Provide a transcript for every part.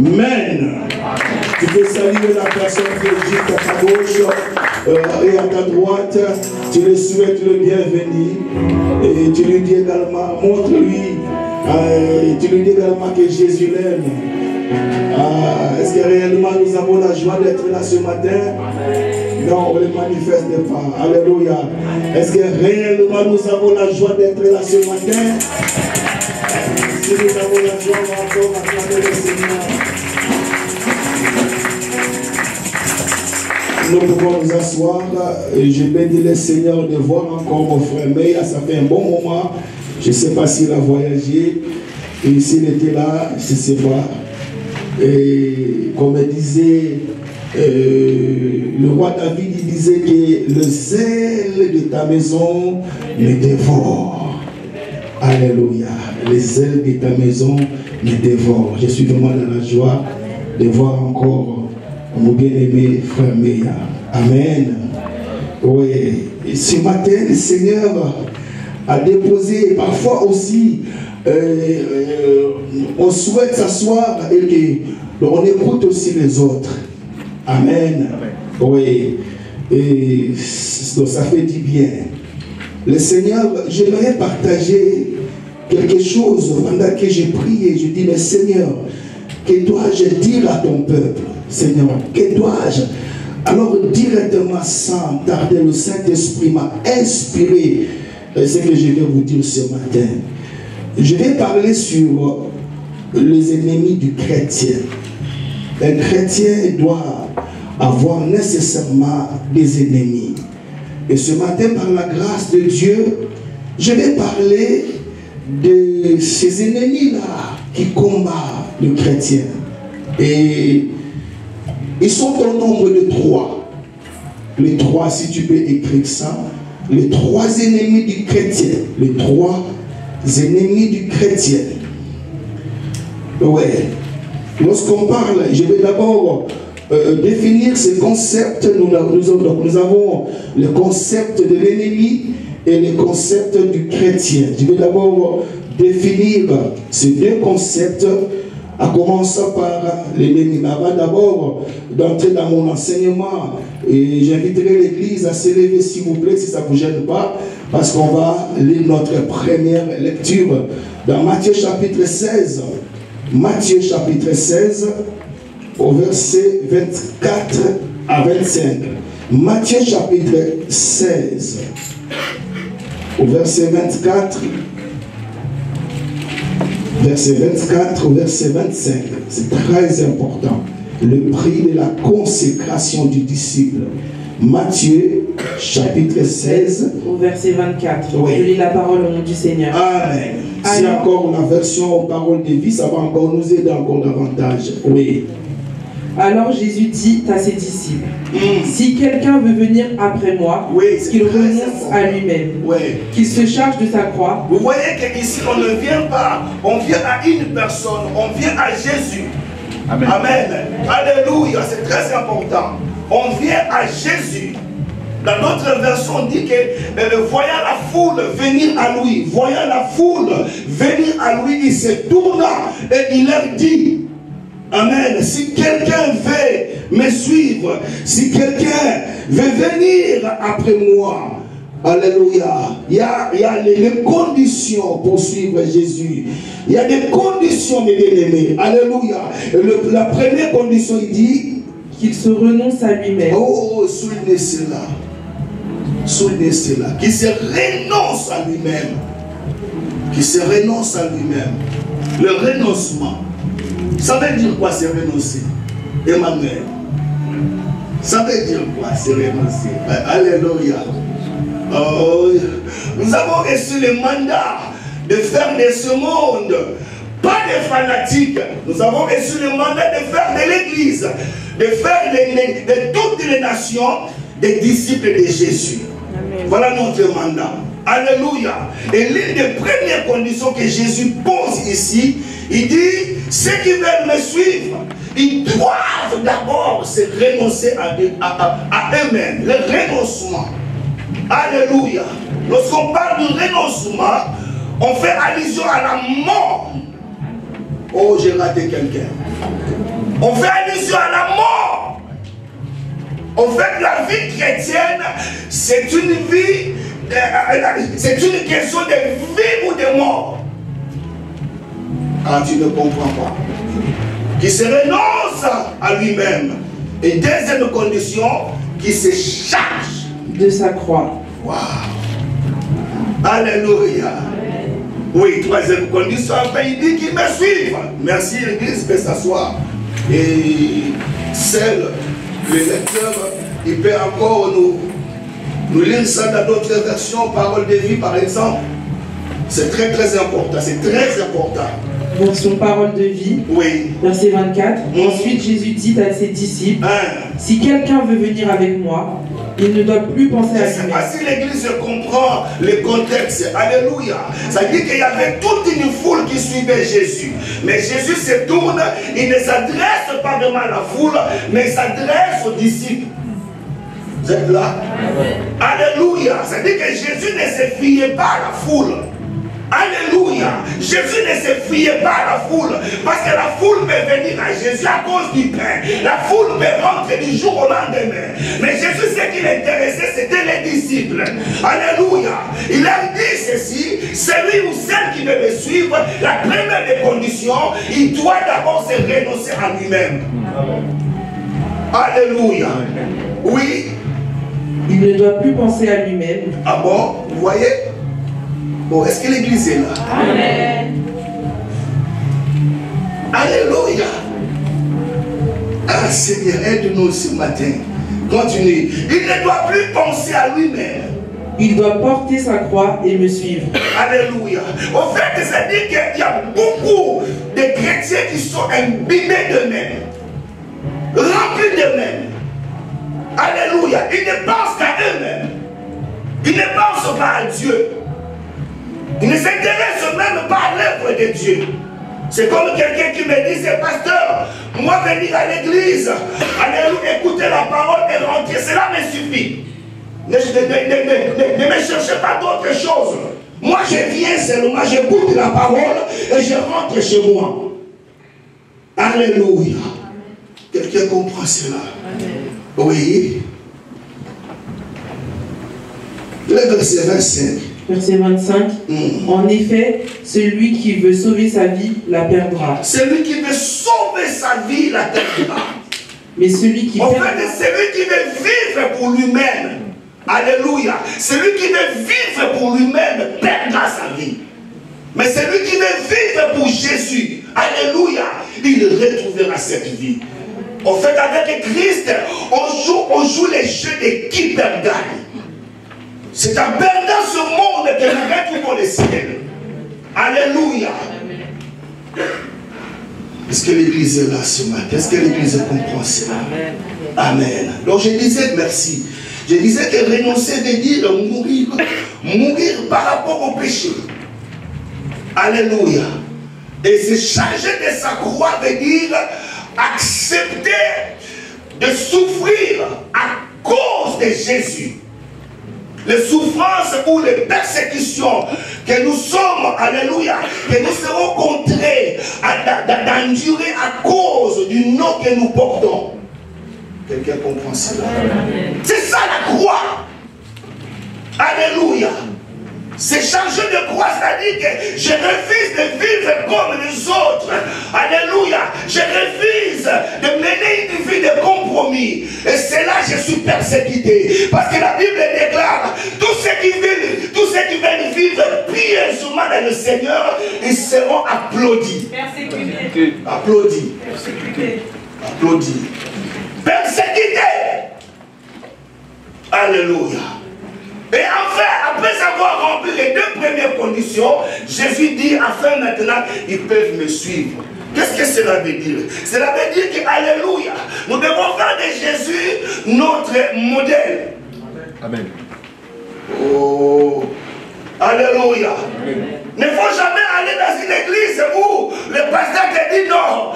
Amen. Tu peux saluer la personne qui est juste à ta gauche et à ta droite. Tu lui souhaites le bienvenu. Et tu lui dis également, montre-lui. Tu lui dis également que Jésus l'aime. Est-ce que réellement nous avons la joie d'être là ce matin? Non, on ne le manifeste pas. Alléluia. Est-ce que réellement nous avons la joie d'être là ce matin? Si nous avons la joie, on va encore acclamer le Seigneur. Nous pouvons nous asseoir. Je bénis le Seigneur de voir encore mon frère Meya. Ça fait un bon moment. Je ne sais pas s'il a voyagé. Et s'il était là, je ne sais pas. Et comme disait le roi David, il disait que le zèle de ta maison me dévore. Alléluia. Les zèles de ta maison me dévorent. Je suis vraiment dans la joie de voir encore mon bien-aimé frère Meya. Amen. Oui. Et ce matin, le Seigneur a déposé, parfois aussi, on souhaite s'asseoir et on écoute aussi les autres. Amen. Oui. Et donc ça fait du bien. Le Seigneur, j'aimerais partager quelque chose pendant que j'ai prié. Je dis, mais Seigneur, que dois-je dire à ton peuple? Seigneur, que dois-je? Alors directement, sans tarder, le Saint-Esprit m'a inspiré ce que je vais vous dire ce matin. Je vais parler sur les ennemis du chrétien. Un chrétien doit avoir nécessairement des ennemis. Et ce matin, par la grâce de Dieu, je vais parler de ces ennemis-là qui combattent le chrétien. Et ils sont au nombre de 3. Les 3, si tu peux écrire ça, les 3 ennemis du chrétien. Les 3 ennemis du chrétien. Ouais. Lorsqu'on parle, je vais d'abord définir ces concepts. Nous avons le concept de l'ennemi et le concept du chrétien. Je vais d'abord définir ces 2 concepts, à commencer par l'ennemi. Avant d'abord d'entrer dans mon enseignement, et j'inviterai l'église à s'élever s'il vous plaît, si ça ne vous gêne pas, parce qu'on va lire notre première lecture dans Matthieu chapitre 16. Matthieu chapitre 16, au verset 24 à 25. Matthieu chapitre 16, au verset 24, verset 24 au verset 25. C'est très important. Le prix de la consécration du disciple. Matthieu chapitre 16 au verset 24. Oui. Je lis la parole au nom du Seigneur. Amen. Si encore la version parole de vie, ça va encore nous aider encore davantage. Oui. Alors Jésus dit à ses disciples, si quelqu'un veut venir après moi, qu'il renonce à lui-même, qu'il se charge de sa croix. Vous voyez qu'ici on ne vient pas, on vient à une personne, on vient à Jésus. Amen. Amen. Alléluia, c'est très important. On vient à Jésus. Dans notre version, on dit que voyant la foule venir à lui, voyant la foule venir à lui, il se tourna et il leur dit, amen, si quelqu'un veut me suivre, si quelqu'un veut venir après moi, alléluia, il y a les conditions pour suivre Jésus. Il y a des conditions de l'aimer. Alléluia. La première condition, il dit qu'il se renonce à lui-même. Oh, soulignez cela. Soulignez cela. Qu'il se renonce à lui-même. Qu'il se renonce à lui-même. Le renoncement. Ça veut dire quoi, c'est renoncer? Emmanuel. Ça veut dire quoi, c'est renoncer? Alléluia. Oh, nous avons reçu le mandat de faire de ce monde, pas des fanatiques. Nous avons reçu le mandat de faire de l'Église, de faire de toutes les nations des disciples de Jésus. Amen. Voilà notre mandat. Alléluia. Et l'une des premières conditions que Jésus pose ici, il dit, ceux qui veulent me suivre, ils doivent d'abord se renoncer à eux-mêmes. Le renoncement. Alléluia. Lorsqu'on parle du renoncement, on fait allusion à la mort. Oh, j'ai raté quelqu'un. On fait allusion à la mort. En fait, la vie chrétienne, c'est une vie, c'est une question de vie ou de mort. Quand tu ne comprends pas. Qui se renonce à lui-même. Et deuxième condition, qui se charge de sa croix. Wow. Alléluia. Oui, troisième condition, il dit qu'il me suive. Merci, l'église peut s'asseoir. Et seul, le lecteur, il peut encore nous lire ça dans d'autres versions, parole de vie par exemple. C'est très très important, c'est très important. Version parole de vie, oui. Verset 24. Ensuite Jésus dit à ses disciples, si quelqu'un veut venir avec moi, il ne doit plus penser à lui-même. Je ne sais pas si l'église comprend le contexte. Alléluia. Ça dit qu'il y avait toute une foule qui suivait Jésus. Mais Jésus se tourne, il ne s'adresse pas vraiment à la foule, mais il s'adresse aux disciples. Vous êtes là? Alléluia. Ça dit que Jésus ne se fiait pas à la foule. Alléluia. Jésus ne se fiait pas à la foule. Parce que la foule peut venir à Jésus à cause du pain. La foule peut rentrer du jour au lendemain. Mais Jésus, ce qui l'intéressait, c'était les disciples. Alléluia. Il leur dit ceci, celui ou celle qui veut me suivre, la première des conditions, il doit d'abord se renoncer à lui-même. Alléluia. Oui. Il ne doit plus penser à lui-même. Ah bon? Vous voyez? Oh, est-ce que l'église est là? Amen. Alléluia. Ah Seigneur, aide-nous ce matin. Continue. Il ne doit plus penser à lui-même. Il doit porter sa croix et me suivre. Alléluia. Au fait, ça dit qu'il y a beaucoup de chrétiens qui sont imbibés d'eux-mêmes, remplis d'eux-mêmes. Alléluia. Ils ne pensent qu'à eux-mêmes. Ils ne pensent pas à Dieu. Ils ne s'intéressent même pas à l'œuvre de Dieu. C'est comme quelqu'un qui me dit, c'est pasteur, moi venir à l'église, alléluia, écouter la parole et rentrer, cela me suffit. Ne me cherchez pas d'autre chose. Moi je viens seulement, j'écoute la parole et je rentre chez moi. Alléluia. Quelqu'un comprend cela? Amen. Oui. Le verset 25. Verset 25. En effet, celui qui veut sauver sa vie la perdra. Celui qui veut sauver sa vie la perdra. Mais celui qui en fait, celui qui veut vivre pour lui-même, alléluia, celui qui veut vivre pour lui-même perdra sa vie. Mais celui qui veut vivre pour Jésus, alléluia, il retrouvera cette vie. En fait, avec Christ, on joue les jeux de qui perd gagne. C'est en perdant ce monde que nous retrouvons le ciel. Alléluia. Est-ce que l'église est là ce matin? Est-ce que l'église comprend cela? Amen. Donc je disais merci. Je disais que renoncer veut dire mourir. Mourir par rapport au péché. Alléluia. Et se charger de sa croix veut dire accepter de souffrir à cause de Jésus. Les souffrances ou les persécutions que nous sommes, alléluia, que nous serons contraints d'endurer à cause du nom que nous portons. Quelqu'un comprend cela? C'est ça la croix. Alléluia. C'est changer de croix, c'est-à-dire que je refuse de vivre comme les autres. Alléluia. Je refuse de mener une vie de compromis. Et c'est là que je suis persécuté. Parce que la Bible déclare, tous ceux qui veulent vivre pieusement dans le Seigneur, ils seront applaudis. Persécutés. Applaudis. Persécutés. Applaudis. Persécutés. Alléluia. Et enfin, après avoir rempli les deux premières conditions, Jésus dit, enfin maintenant, ils peuvent me suivre. Qu'est-ce que cela veut dire? Cela veut dire que, alléluia, nous devons faire de Jésus notre modèle. Amen. Oh, alléluia. Ne faut jamais aller dans une église où le pasteur te dit non.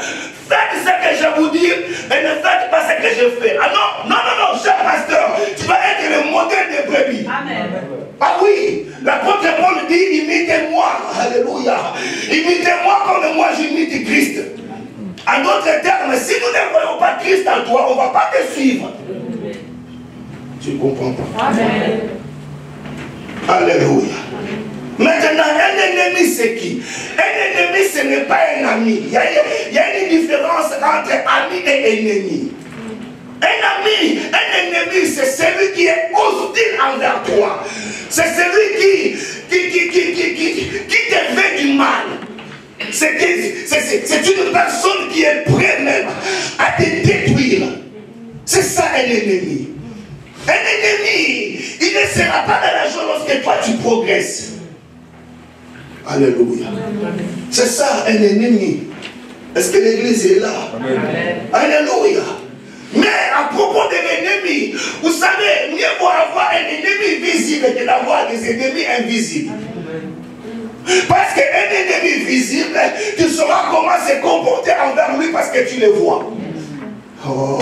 Faites ce que je vous dis et ne faites pas ce que je fais. Ah non, non, non, non, cher pasteur, tu vas être le modèle des brebis. Amen. Ah oui, l'apôtre Paul dit, imitez-moi. Alléluia. Alléluia. Imitez-moi comme moi j'imite Christ. En d'autres termes, si nous ne voyons pas Christ en toi, on ne va pas te suivre. Tu ne comprends pas? Amen. Alléluia. Maintenant, un ennemi, c'est qui? Un ennemi, ce n'est pas un ami. Il y a une différence entre ami et ennemi. Un ennemi, c'est celui qui est hostile envers toi. C'est celui qui te fait du mal. C'est une personne qui est prête même à te détruire. C'est ça un ennemi. Un ennemi, il ne sera pas dans la joie lorsque toi tu progresses. Alléluia. C'est ça un ennemi. Est-ce que l'église est là? Amen. Alléluia. Mais à propos de l'ennemi, vous savez, mieux vaut avoir un ennemi visible que d'avoir des ennemis invisibles. Parce qu'un ennemi visible, tu sauras comment se comporter envers lui parce que tu le vois. Oh.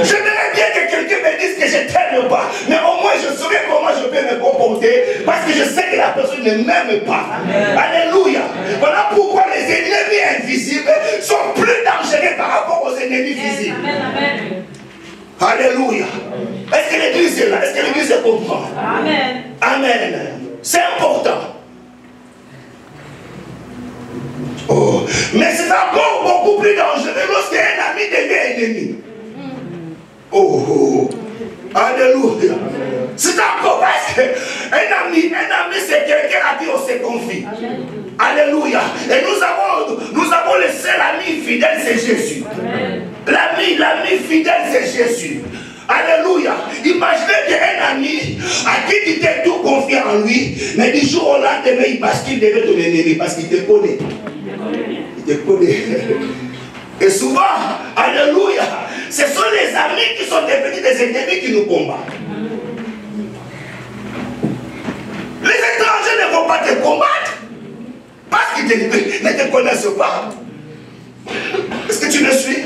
J'aimerais bien que quelqu'un me dise que je ne t'aime pas, mais au moins je saurais comment je peux me comporter parce que je sais que la personne ne m'aime pas. Amen. Alléluia. Voilà pourquoi les ennemis invisibles sont plus dangereux par rapport aux ennemis visibles. Amen. Alléluia. Est-ce que l'église est là? Est-ce que l'église comprend? Amen. Amen. C'est important. Oh. Mais c'est encore beaucoup plus dangereux lorsqu'un ami devient ennemi. Oh. Alléluia. C'est encore parce qu'un ami c'est quelqu'un à qui on se confie. Alléluia. Et nous avons le seul ami fidèle, c'est Jésus. L'ami fidèle, c'est Jésus. Alléluia. Imaginez qu'un ami à qui tu t'es tout confié en lui, mais du jour au lendemain, parce qu'il devait ton ennemi, parce qu'il te connaît. Il te connaît. Et souvent, alléluia, ce sont les amis qui sont devenus des ennemis qui nous combattent. Les étrangers ne vont pas te combattre parce qu'ils ne te connaissent pas. Est-ce que tu me suis?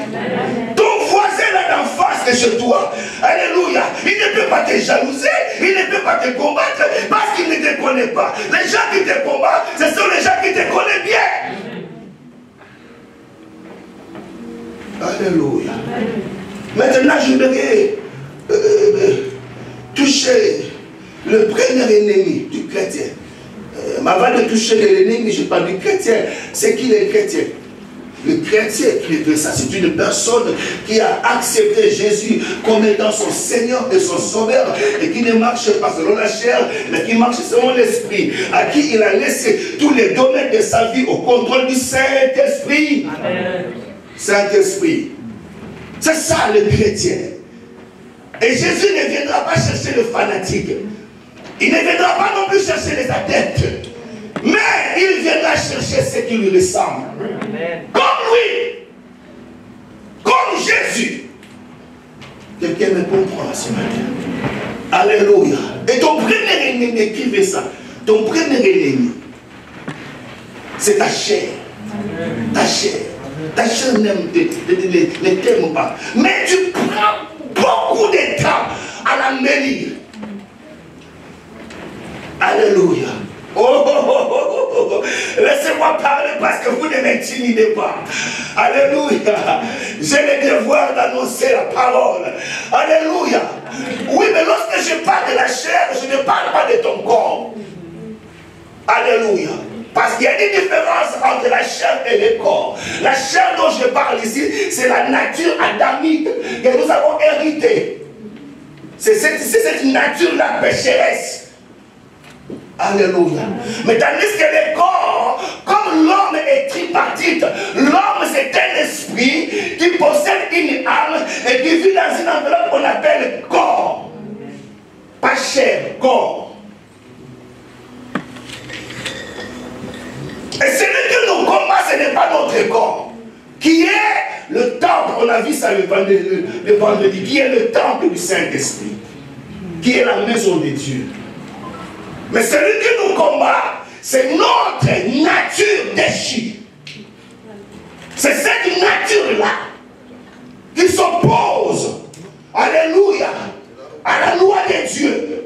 Ton voisin là d'en face de chez toi, alléluia, il ne peut pas te jalouser, il ne peut pas te combattre parce qu'il ne te connaît pas. Les gens qui te combattent, ce sont les gens qui te connaissent bien. Alléluia. Maintenant, je voudrais toucher le premier ennemi du chrétien. Avant de toucher l'ennemi, je parle du chrétien. C'est qui le chrétien? Le chrétien qui fait ça, c'est une personne qui a accepté Jésus comme étant son Seigneur et son Sauveur et qui ne marche pas selon la chair, mais qui marche selon l'Esprit, à qui il a laissé tous les domaines de sa vie au contrôle du Saint-Esprit. Saint-Esprit. C'est ça le chrétien. Et Jésus ne viendra pas chercher le fanatique. Il ne viendra pas non plus chercher les adeptes. Mais il viendra chercher ceux qui lui ressemblent. Amen. Comme lui. Comme Jésus. Quelqu'un me comprend ce matin. Alléluia. Et ton premier ennemi, qui fait ça? Ton premier ennemi, c'est ta chair. Ta chair. Ta chair ne t'aime pas. Mais tu prends beaucoup de temps à la mêler. Alléluia. Oh. Laissez-moi parler parce que vous ne m'intimidez pas. Alléluia. J'ai le devoir d'annoncer la parole. Alléluia. Oui, mais lorsque je parle de la chair, je ne parle pas de ton corps. Alléluia. Parce qu'il y a une différence entre la chair et le corps. La chair dont je parle ici, c'est la nature adamique que nous avons héritée. C'est cette nature-là pécheresse. Alléluia. Mais tandis que le corps, comme l'homme est tripartite, l'homme c'est un esprit qui possède une âme et qui vit dans une enveloppe qu'on appelle corps. Pas chair, corps. Et celui que nous combat, ce n'est pas notre corps. Qui est le temple, on a vu ça le vendredi, qui est le temple du Saint-Esprit. Qui est la maison de Dieu. Mais celui qui nous combat, c'est notre nature déchue. C'est cette nature-là qui s'oppose, alléluia, à la loi de Dieu.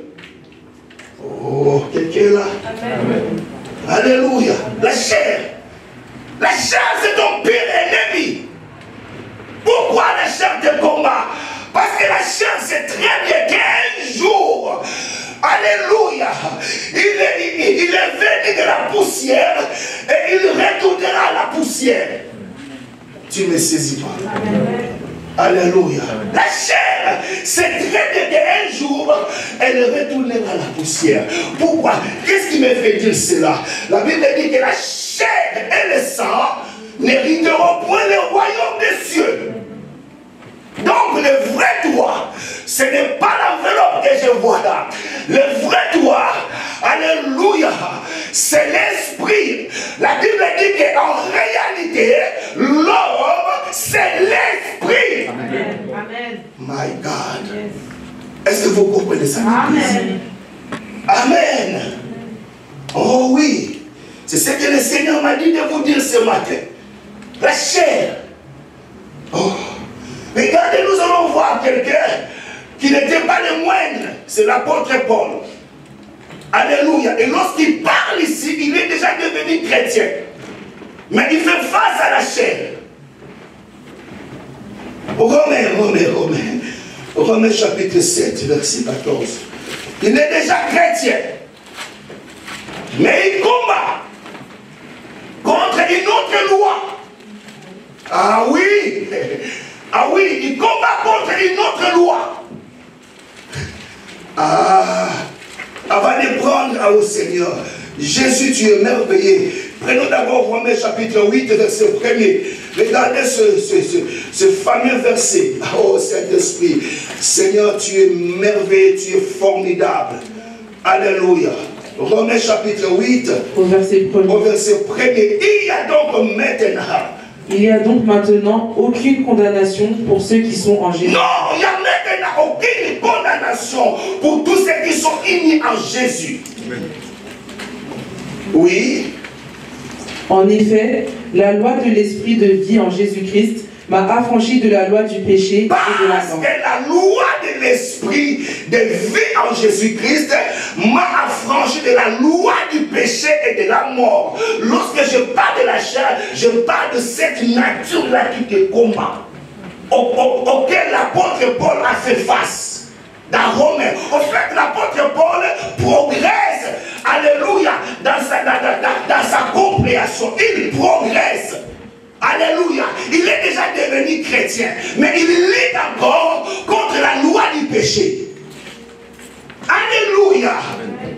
Oh, quelqu'un là. Amen. Alléluia. La chair. La chair, c'est ton pire ennemi. Pourquoi la chair te combat? Parce que la chair sait très bien qu'un jour, alléluia, il est venu de la poussière et il retournera à la poussière. Tu ne me saisis pas. Alléluia. La chair, c'est très bien qu'un jour, elle retournera à la poussière. Pourquoi? Qu'est-ce qui me fait dire cela? La Bible dit que la chair et le sang n'hériteront point le royaume des cieux. Donc le vrai toi, ce n'est pas l'enveloppe que je vois là. Le vrai toi, alléluia, c'est l'esprit. La Bible dit qu'en réalité, l'homme, c'est l'esprit. Amen. Amen. My God. Est-ce que vous comprenez ça? Amen. Amen. Oh oui. C'est ce que le Seigneur m'a dit de vous dire ce matin. La chair. Oh. Regardez, nous allons voir quelqu'un qui n'était pas le moindre. C'est l'apôtre Paul. Alléluia. Et lorsqu'il parle ici, il est déjà devenu chrétien. Mais il fait face à la chair. Romains chapitre 7, verset 14. Il est déjà chrétien. Mais il combat contre une autre loi. Ah oui. Ah oui, il combat contre une autre loi. Ah, avant de prendre au Seigneur, Jésus, tu es merveilleux. Prenons d'abord Romains chapitre 8, verset 1er. Regardez ce fameux verset. Oh Saint-Esprit, Seigneur, tu es merveilleux, tu es formidable. Alléluia. Romains chapitre 8, au verset 1er. Il y a donc maintenant. Il n'y a donc maintenant aucune condamnation pour ceux qui sont en Jésus. Non, il n'y a maintenant aucune condamnation pour tous ceux qui sont unis en Jésus. Oui. En effet, la loi de l'esprit de vie en Jésus-Christ m'a affranchi de la loi du péché et de la mort. Parce que la loi de l'esprit de vie en Jésus-Christ m'a affranchi de la loi du péché et de la mort. Lorsque je parle de la chair, je parle de cette nature-là qui te combat, auquel l'apôtre Paul a fait face dans Romains. En fait, l'apôtre Paul progresse, alléluia, dans sa compréhension. Il progresse. Alléluia. Il est déjà devenu chrétien. Mais il lutte encore contre la loi du péché. Alléluia.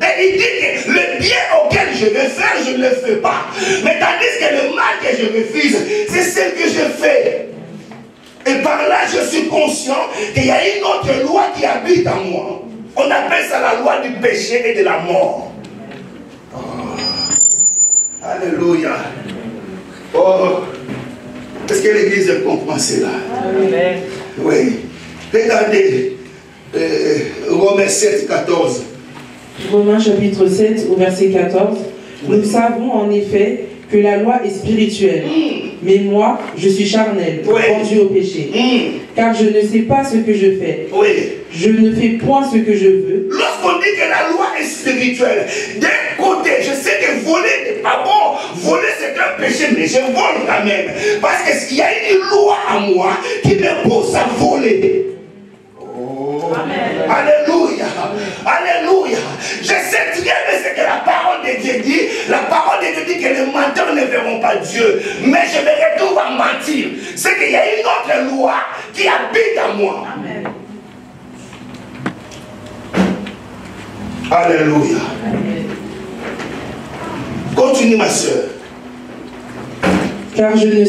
Et il dit que le bien auquel je vais faire, je ne le fais pas. Mais tandis que le mal que je refuse, c'est celle que je fais. Et par là, je suis conscient qu'il y a une autre loi qui habite en moi. On appelle ça la loi du péché et de la mort. Oh. Alléluia. Oh. Est-ce que l'Église comprend cela? Amen. Oui. Regardez Romains 7, 14. Romains chapitre 7 au verset 14. Oui. Nous savons en effet que la loi est spirituelle. Mais moi, je suis charnel, vendu au péché. Car je ne sais pas ce que je fais. Je ne fais point ce que je veux. Lorsqu'on dit que la loi est spirituelle, d'un côté, je sais que voler n'est pas bon. Voler, c'est un péché, mais je vole quand même. Parce qu'il y a une loi à moi qui me pousse à voler. Oh. Amen. Alléluia. Alléluia. Je sais très bien ce que la parole de Dieu dit. La parole de Dieu dit que les menteurs ne verront pas Dieu. Mais je me retrouve à mentir. C'est qu'il y a une autre loi qui habite en moi. Amen. Alléluia. Amen. Continue ma soeur. Car je ne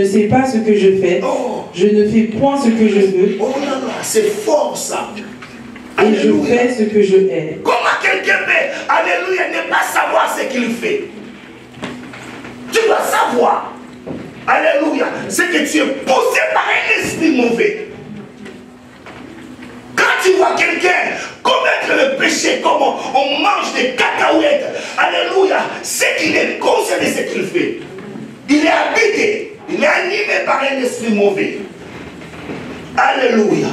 sais pas ce que je fais. Oh. Je ne fais point ce que je veux. Oh là là, c'est fort ça. Et je fais ce que je hais. Comment quelqu'un peut, alléluia, ne pas savoir ce qu'il fait? Tu dois savoir, alléluia, c'est que tu es poussé par un esprit mauvais. Quand tu vois quelqu'un commettre le péché, comme on mange des cacahuètes, alléluia, c'est qu'il est conscient de ce qu'il fait. Il est habité, il est animé par un esprit mauvais. Alléluia.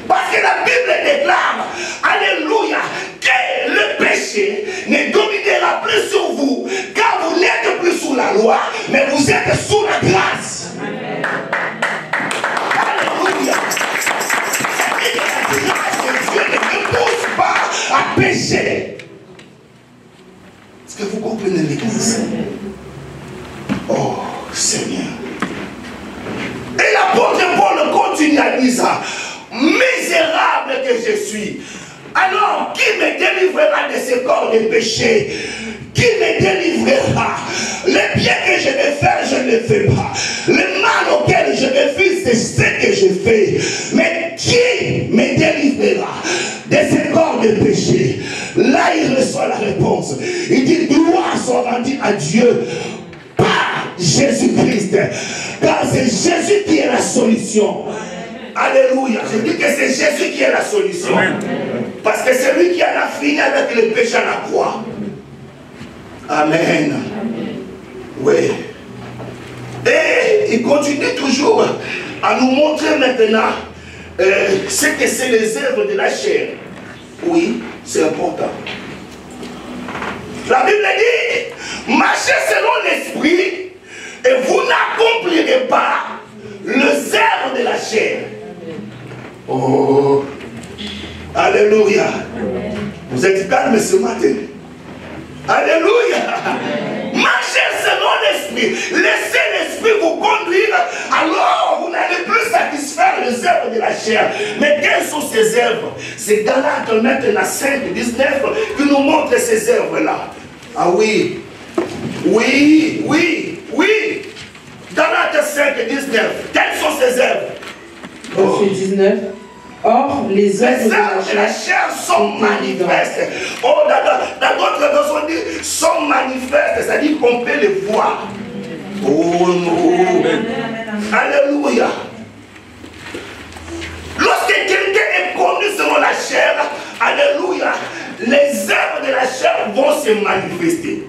Parce que la Bible déclare, alléluia, que le péché ne dominera plus sur vous. êtes sous la grâce. Alléluia. Et la grâce de Dieu ne te pousse pas à pécher. Est-ce que vous comprenez l'église? Oh Seigneur. Et l'apôtre Paul continue à dire ça. Misérable que je suis. Alors, qui me délivrera de ce corps de péché? Qui me délivrera? Le bien que je vais faire, je ne le fais pas. Le mal auquel je me fie, c'est ce que je fais. Mais qui me délivrera de ce corps de péché? Là, il reçoit la réponse. Il dit, gloire soit rendue à Dieu par Jésus-Christ. Car c'est Jésus qui est la solution. Alléluia. Je dis que c'est Jésus qui est la solution. Parce que c'est lui qui en a fini avec le péché à la croix. Amen. Oui. Et il continue toujours à nous montrer maintenant ce que c'est les œuvres de la chair. Oui, c'est important. La Bible dit, marchez selon l'esprit et vous n'accomplirez pas les œuvres de la chair. Oh, alléluia. Vous êtes calme ce matin. Alléluia. Marchez selon l'esprit. Laissez l'esprit vous conduire. Alors vous n'allez plus satisfaire les œuvres de la chair. Mais quelles sont ces œuvres? C'est Galates maintenant 5, 19 qui nous montre ces œuvres-là. Ah oui. Oui, oui, oui. Galates 5, 19. Quelles sont ces œuvres? Verset 19. Or, les œuvres de la chair sont manifestes. Oh, dans d'autres versions, on dit sont manifestes, c'est-à-dire qu'on peut les voir. Oh non. Alléluia. Lorsque quelqu'un est connu selon la chair, alléluia, les œuvres de la chair vont se manifester.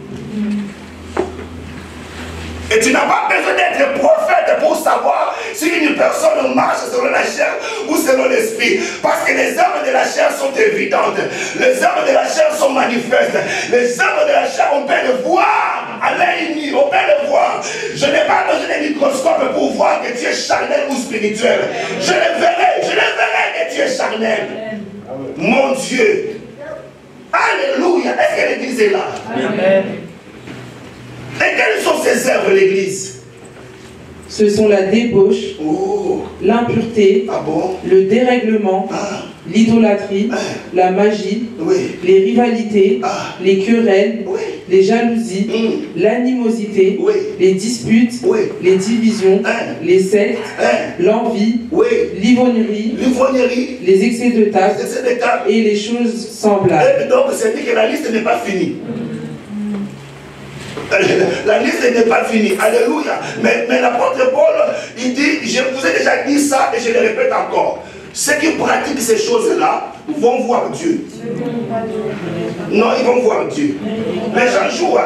Et tu n'as pas besoin d'être prophète pour savoir si une personne marche selon la chair ou selon l'esprit. Parce que les œuvres de la chair sont évidentes. Les œuvres de la chair sont manifestes. Les œuvres de la chair, on peut les voir à l'œil nu, on peut les voir. Je n'ai pas besoin d'un microscope pour voir que tu es charnel ou spirituel. Je le verrai que tu es charnel. Mon Dieu. Alléluia. Est-ce que l'église est là? Amen. Et quelles sont ces œuvres, l'église? Ce sont la débauche, l'impureté, le dérèglement, l'idolâtrie, la magie, les rivalités, les querelles, les jalousies, l'animosité, les disputes, les divisions, les sectes, l'envie, l'ivrognerie, les excès de table et les choses semblables. Et donc, c'est dit que la liste n'est pas finie. La liste n'est pas finie. Alléluia. Mais l'apôtre Paul, il dit, je vous ai déjà dit ça et je le répète encore. Ceux qui pratiquent ces choses-là vont voir Dieu. Non, ils vont voir Dieu. Les gens jouent.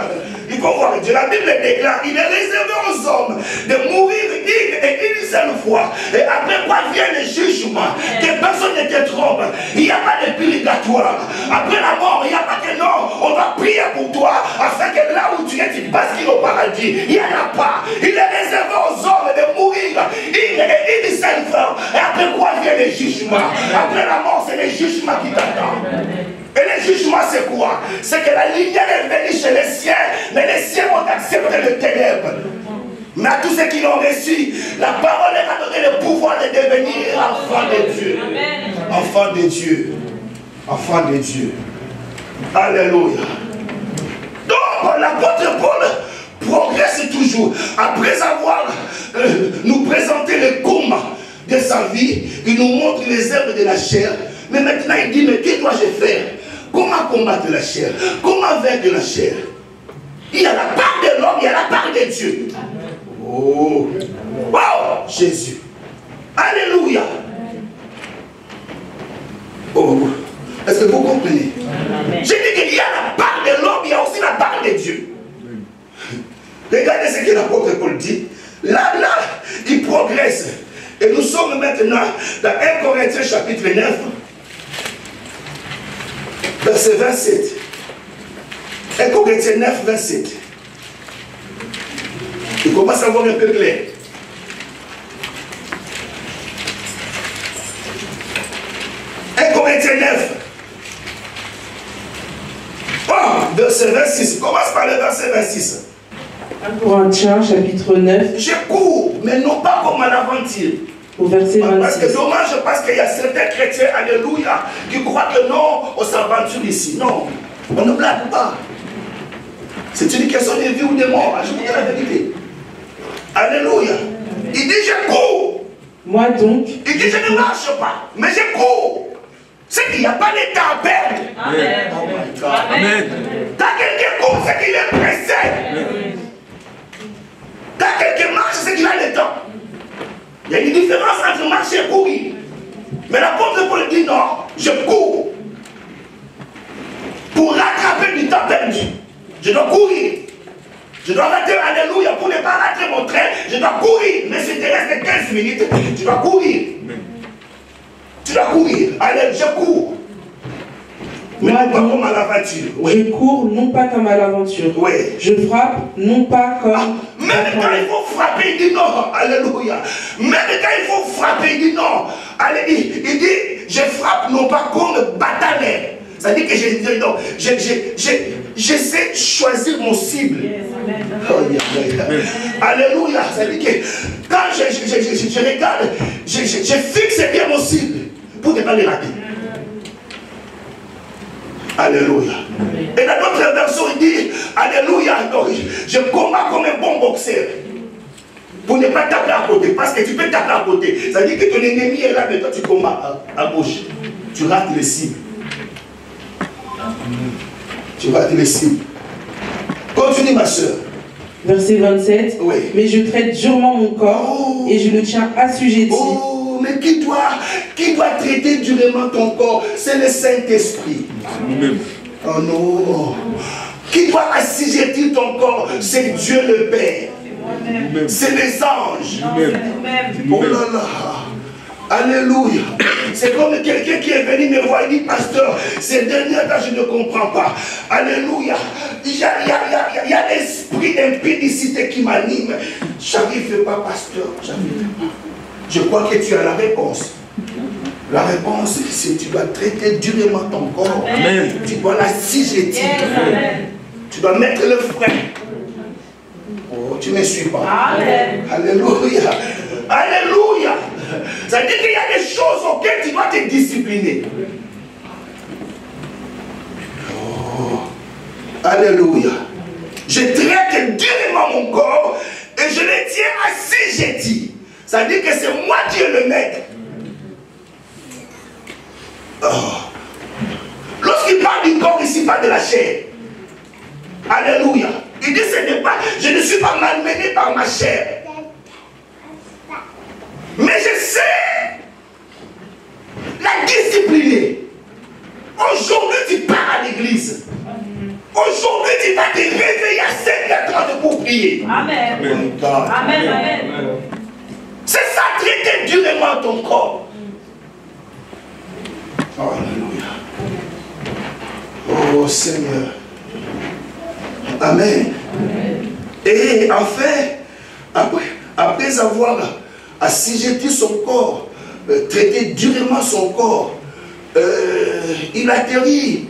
Ils vont voir Dieu. La Bible déclare, il est réservé aux hommes de mourir une seule fois. Et après quoi vient le jugement. Que personne ne te trompe. Il n'y a pas de purgatoire. Après la mort, il n'y a pas que non. On va prier pour toi afin que là où tu es, tu bascules au paradis. Il n'y en a pas. Il est réservé aux hommes de mourir une seule fois. Et après quoi vient le jugement. Après la mort, c'est le jugement qui t'attend. Et le jugement, c'est quoi? C'est que la lumière est venue chez les siens, mais les siens ont accepté le ténèbre. Mais à tous ceux qui l'ont reçu, la parole leur a donné le pouvoir de devenir enfants de Dieu. Enfants de Dieu. Enfants de Dieu. Alléluia. Donc, l'apôtre Paul progresse toujours. Après avoir nous présenté le coma de sa vie, il nous montre les œuvres de la chair. Mais maintenant, il dit, mais que dois-je faire? Comment combattre la chair? Comment vaincre la chair? Il y a la part de l'homme, il y a la part de Dieu. Oh, wow, Jésus. Alléluia. Oh, est-ce que vous comprenez? J'ai dit qu'il y a la part de l'homme, il y a aussi la part de Dieu. Regardez ce que l'apôtre Paul dit. Là, il progresse. Et nous sommes maintenant dans 1 Corinthiens chapitre 9. Verset 27. 1 Corinthiens 9, 27. commences à voir un peu clair. 1 Corinthiens 9. Oh, verset 26. Commence par le verset 26. 1 Corinthiens chapitre 9. Je cours, mais non pas comme à l'aventure. Au verset 26. Parce que dommage, parce qu'il y a certains chrétiens, alléluia, qui croient que non, on s'aventure ici. Non, on ne blague pas. C'est une question de vie ou de mort. Je vous dis la vérité. Alléluia. Il dit je cours. Moi donc. Il dit je ne marche pas, mais je cours. C'est qu'il n'y a pas de temps à perdre. Amen. Amen. Quand quelqu'un court, c'est qu'il est pressé. Quand quelqu'un marche, c'est qu'il a le temps. Il y a une différence entre marcher et courir. Mais l'apôtre Paul dit non, je cours. Pour rattraper du temps perdu. Je dois courir. Je dois rater, alléluia, pour ne pas rater mon train, je dois courir. Mais si tu restes 15 minutes, tu dois courir. Tu dois courir. Allez, je cours. Mais Moi, non pas donc, comme à l'aventure. Oui. Je cours non pas comme à l'aventure. Oui. Je frappe non pas comme. Même quand il faut frapper, il dit non. Alléluia. Même quand il faut frapper, il dit non. Allez, il dit, je frappe non pas comme bâtonnet. Ça dit que j'essaie de choisir mon cible. Oh, alléluia. Ça dit que quand je regarde, je fixe bien mon cible pour ne pas les rater. Alléluia. Et dans d'autres versions, il dit, alléluia, donc, je combats comme un bon boxeur. Pour ne pas taper à côté. Parce que tu peux taper à côté. Ça dit que ton ennemi est là, mais toi tu combats à gauche. Tu rates les cibles. Tu rates les cibles. Continue ma soeur. Verset 27. Oui. Mais je traite durement mon corps et je le tiens assujetti. Oh, mais qui doit traiter durement ton corps? C'est le Saint-Esprit. Oh non. Qui doit assujettir ton corps? C'est Dieu le Père. C'est les anges. Oh là là. Alléluia. C'est comme quelqu'un qui est venu me voir et dit, pasteur, ces derniers temps, je ne comprends pas. Alléluia. Il y a l'esprit d'impudicité qui m'anime. J'arrive pas, pasteur. J'arrive pas. Je crois que tu as la réponse. La réponse, c'est que tu dois traiter durement ton corps. Amen. Tu dois l'assujettir. Tu dois mettre le frein. Oh, tu ne me suis pas. Amen. Alléluia. Alléluia. Ça veut dire qu'il y a des choses auxquelles tu dois te discipliner. Oh. Alléluia. Je traite durement mon corps et je le tiens assujetti. Ça veut dire que c'est moi qui ai le maître. Oh. Lorsqu'il parle du corps ici, il parle de la chair. Alléluia. Il dit je ne suis pas malmené par ma chair. Mais je sais la discipliner. Aujourd'hui, tu pars à l'église. Aujourd'hui, tu vas te réveiller à 5h30 pour prier. Amen. Amen. Amen. Amen. C'est ça, traiter durement ton corps. Alléluia. Oh Seigneur. Amen. Et enfin, après avoir assujetti son corps, traité durement son corps, il atterrit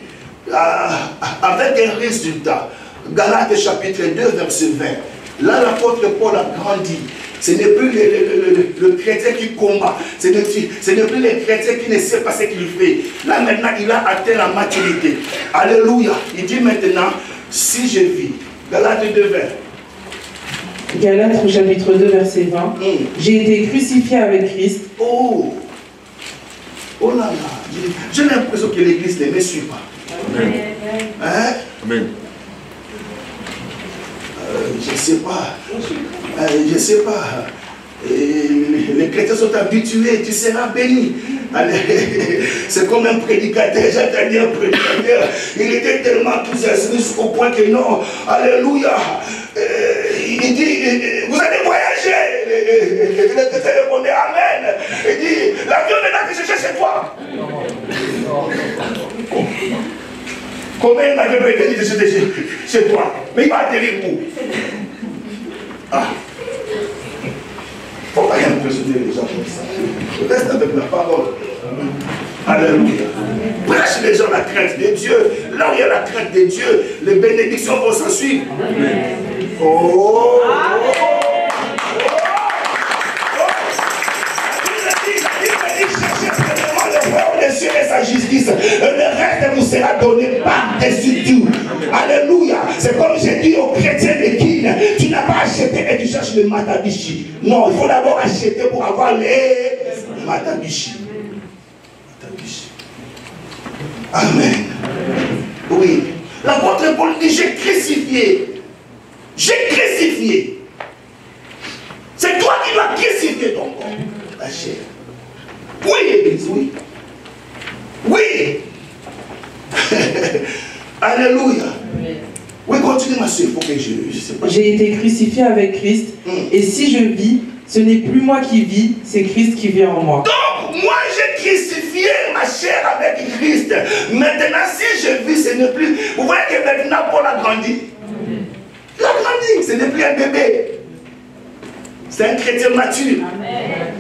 avec un résultat. Galates chapitre 2, verset 20. Là, l'apôtre Paul a grandi. Ce n'est plus le chrétien qui combat. Ce n'est plus le chrétien qui ne sait pas ce qu'il fait. Là, maintenant, il a atteint la maturité. Alléluia. Il dit maintenant, si je vis. Galates 2, 20. Galates chapitre 2, verset 20. J'ai été crucifié avec Christ. Oh! Oh là là! J'ai l'impression que l'église ne me suit pas. Amen. Hein? Amen. Je ne sais pas. Je ne sais pas. Les chrétiens sont habitués, tu seras béni. C'est comme un prédicateur, j'ai entendu un prédicateur, il était tellement enthousiasmé jusqu'au point que non, alléluia, il dit, vous allez voyager, le chrétien répondait amen, il dit, l'avion est là que je cherche chez toi. Combien d'avions peut être chez toi? Mais il va atterrir où? Ah. impressionner les gens comme ça. Reste avec la parole. Alléluia. Prêche les gens la crainte de Dieu. Là où il y a la crainte de Dieu, les bénédictions vont s'en suivre. Oh! Les cieux et sa justice, le reste vous sera donné par-dessus tout. Alléluia. C'est comme j'ai dit aux chrétiens de Guine, tu n'as pas acheté et tu cherches le matabishi. Non, il faut d'abord acheter pour avoir les matabishi. Amen. Oui. L'apôtre Paul dit, j'ai crucifié. J'ai crucifié. C'est toi qui dois crucifier ton corps, la chair. Oui, Église, oui. Oui. Alléluia. Oui, continue ma soeur, il faut que je sais pas. J'ai été crucifié avec Christ, et si je vis, ce n'est plus moi qui vis, c'est Christ qui vit en moi. Donc, moi j'ai crucifié ma chair avec Christ. Maintenant, si je vis, ce n'est plus... Vous voyez que maintenant Paul a grandi. Il a grandi, ce n'est plus un bébé. C'est un chrétien mature. Amen.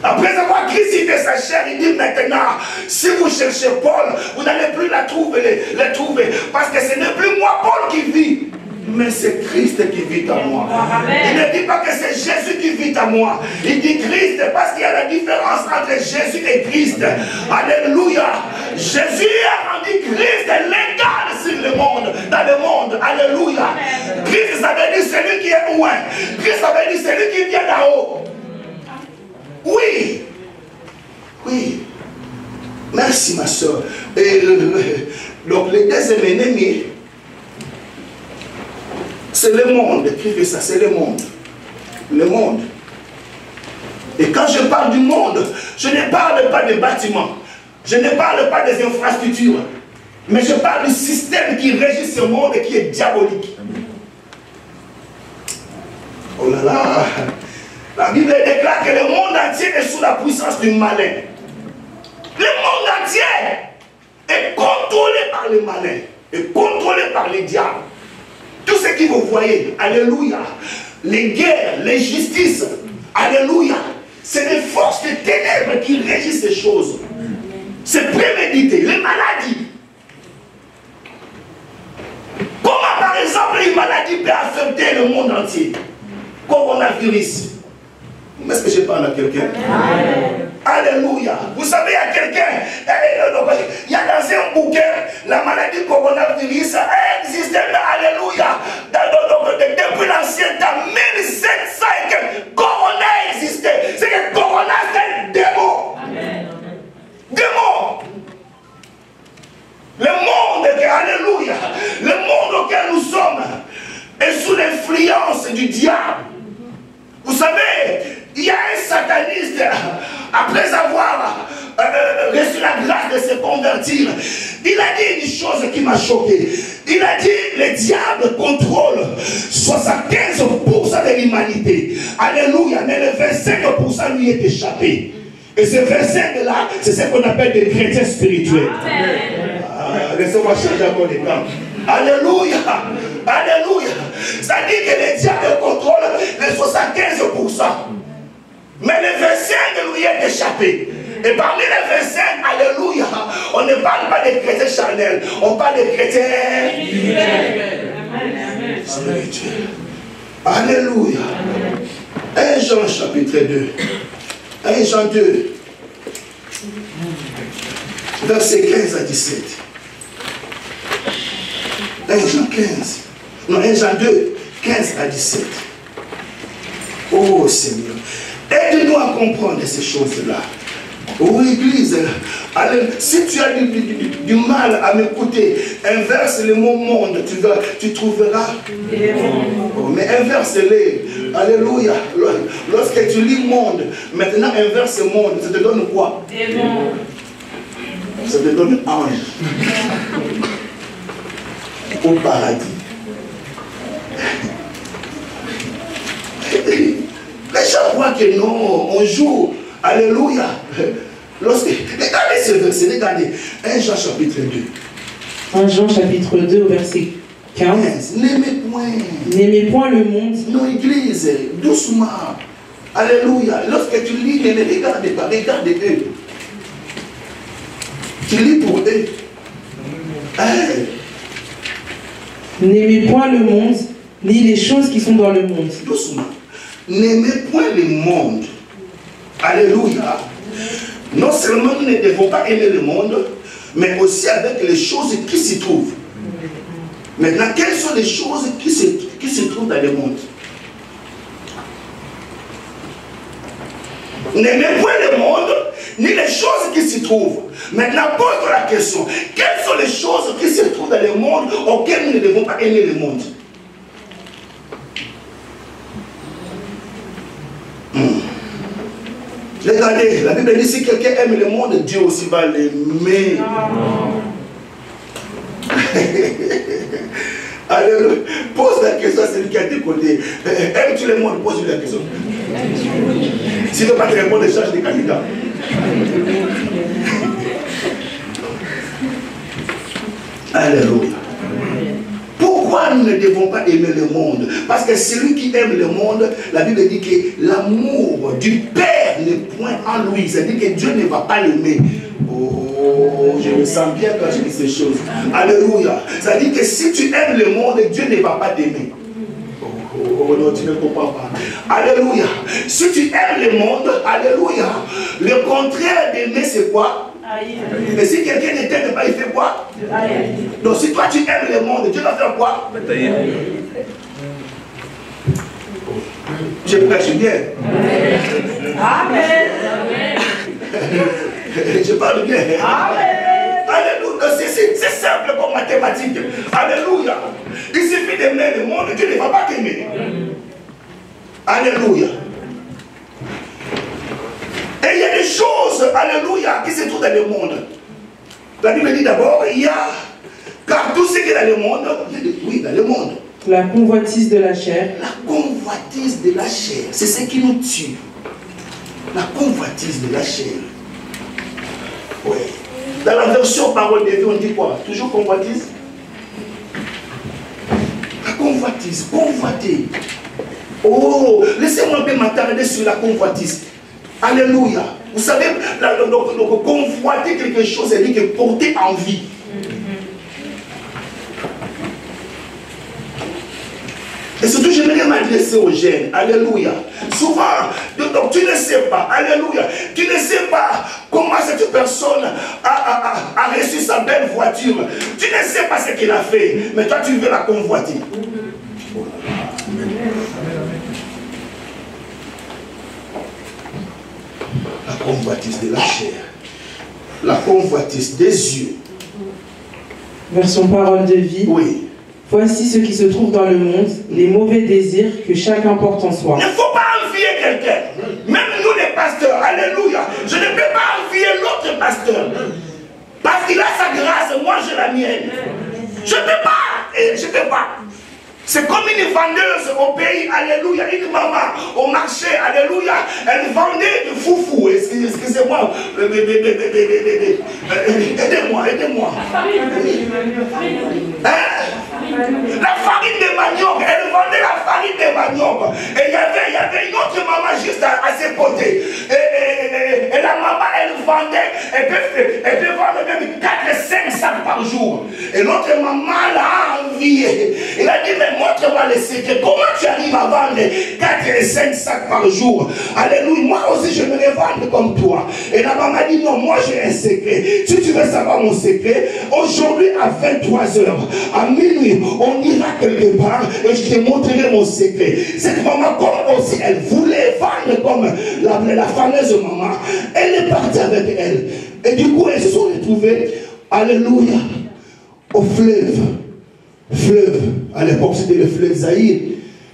Après avoir crucifié sa chair, il dit maintenant, si vous cherchez Paul, vous n'allez plus la trouver, parce que ce n'est plus moi, Paul, qui vit, mais c'est Christ qui vit en moi. Amen. Il ne dit pas que c'est Jésus qui vit en moi. Il dit Christ parce qu'il y a la différence entre Jésus et Christ. Alléluia. Jésus a rendu Christ l'égal sur le monde, dans le monde. Alléluia. Christ, ça veut dire celui qui est loin. Christ, ça veut dire celui qui vient d'en haut. Oui. Oui. Merci ma soeur. Donc les deuxième ennemi, c'est le monde. Écrivez ça, c'est le monde. Le monde. Et quand je parle du monde, je ne parle pas des bâtiments. Je ne parle pas des infrastructures. Mais je parle du système qui régit ce monde et qui est diabolique. Oh là là. La Bible déclare que le monde entier est sous la puissance du malin. Le monde entier est contrôlé par le malin, est contrôlé par les diables. Tout ce que vous voyez, alléluia, les guerres, les justices, alléluia, c'est les forces des ténèbres qui régissent ces choses. C'est prémédité, les maladies. Comment par exemple une maladie peut affecter le monde entier? Coronavirus. Est-ce que je parle à quelqu'un? Alléluia. Vous savez, il y a quelqu'un, il y a dans un bouquin, la maladie coronavirus a existé, mais alléluia. Depuis l'ancien temps, 1705, Corona existait. C'est que Corona, c'est un démon. Démon. Le monde, alléluia, le monde auquel nous sommes est sous l'influence du diable. Vous savez, il y a un sataniste, après avoir reçu la grâce de se convertir, il a dit une chose qui m'a choqué. Il a dit, le diable contrôle 75% de l'humanité. Alléluia, mais le 25% lui est échappé. Et ce 25%-là, c'est ce qu'on appelle des chrétiens spirituels. Laissez-moi changer encore les temps. Alléluia. Alléluia. Ça dit que le diable contrôle les 75%. Mais le 25 lui est échappé. Et parmi les 25, alléluia, on ne parle pas des chrétiens charnels, on parle des chrétiens spirituels. Alléluia. 1 Jean chapitre 2. 1 Jean 2. Versets 15 à 17. 1 Jean 15. Non, 1 Jean 2, 15 à 17. Oh Seigneur, aide-nous à comprendre ces choses-là. Oh Église, allez, si tu as du mal à m'écouter, inverse le mot monde, tu trouveras. Oh, mais inverse-les. Alléluia. Lorsque tu lis monde, maintenant inverse monde, ça te donne quoi? Ça te donne ange. Au paradis. Les gens croient que non, on joue. Alléluia. Regardez ce verset, regardez. 1 Jean chapitre 2. 1 Jean chapitre 2 au verset 15. N'aimez point. N'aimez point le monde. Non, Église, doucement. Alléluia. Lorsque tu lis, ne les regarde pas, regarde eux. Tu lis pour eux. Hey. N'aimez point le monde, ni les choses qui sont dans le monde. Doucement. N'aimez point le monde. Alléluia. Non seulement nous ne devons pas aimer le monde, mais aussi avec les choses qui s'y trouvent. Maintenant, quelles sont les choses qui se trouvent dans le monde? N'aimez point le monde, ni les choses qui s'y trouvent. Maintenant, pose-toi la question. Quelles sont les choses qui se trouvent dans le monde auxquelles nous ne devons pas aimer le monde? Regardez, la Bible dit si quelqu'un aime le monde, Dieu aussi va l'aimer. Alléluia. Pose la question à celui qui a décollé. Aimes-tu le monde? Pose-lui la question. S'il ne veut pas te répondre, change de candidat. Alléluia. Pourquoi nous ne devons pas aimer le monde? Parce que celui qui aime le monde, la Bible dit que l'amour du Père n'est point en lui. C'est-à-dire que Dieu ne va pas l'aimer. Oh, je me sens bien quand je dis ces choses. Alléluia. C'est-à-dire que si tu aimes le monde, Dieu ne va pas t'aimer. Oh non, tu ne comprends pas. Alléluia. Si tu aimes le monde, alléluia. Le contraire d'aimer, c'est quoi? Et si quelqu'un ne t'aime pas, il fait quoi? Donc si toi tu aimes le monde, Dieu va faire quoi? Je prêche bien. Amen. Je parle bien. Amen. Alléluia. C'est simple comme mathématique. Alléluia. Il suffit d'aimer le monde, Dieu ne va pas t'aimer. Alléluia. Et il y a des choses, alléluia, qui se trouvent dans le monde. La Bible dit d'abord, il y a, car tout ce qui est dans le monde, oui, dans le monde. La convoitise de la chair. La convoitise de la chair, c'est ce qui nous tue. La convoitise de la chair. Oui. Dans la version parole de vie, on dit quoi? Toujours convoitise? La convoitise, convoiter. Oh, laissez-moi un peu m'attarder sur la convoitise. Alléluia. Vous savez, donc, convoiter quelque chose, c'est dire que porter envie. Et surtout, j'aimerais m'adresser aux jeunes. Alléluia. Souvent, donc, tu ne sais pas. Alléluia. Tu ne sais pas comment cette personne a reçu sa belle voiture. Tu ne sais pas ce qu'il a fait. Mais toi, tu veux la convoiter. La convoitise de la chair. La convoitise des yeux. Version parole de vie. Oui. Voici ce qui se trouve dans le monde, les mauvais désirs que chacun porte en soi. Il ne faut pas envier quelqu'un. Même nous les pasteurs, alléluia. Je ne peux pas envier l'autre pasteur. Parce qu'il a sa grâce, moi j'ai la mienne. Je ne peux pas. Je ne peux pas. C'est comme une vendeuse au pays, alléluia, une maman au marché, alléluia, elle vendait du foufou, excusez-moi, aidez-moi, aidez-moi. La farine de manioc, elle vendait la farine de manioc. Et il y avait une autre maman juste à ses côtés. Et la maman, elle vendait, elle peut vendre même 4-5 sacs par jour. Et l'autre maman l'a envié. Il a dit, mais montre-moi les secrets. Comment tu arrives à vendre 4 et 5 sacs par jour? Alléluia. Moi aussi, je me vendre comme toi. Et la maman dit, non, moi j'ai un secret. Si tu veux savoir mon secret, aujourd'hui à 23h, à minuit, on ira quelque part et je te montrerai mon secret. Cette maman, comme aussi, elle voulait vendre comme la fameuse maman. Elle est partie avec elle. Et du coup, elles se sont retrouvées, alléluia, au fleuve. Fleuve, à l'époque c'était le fleuve Zaïre,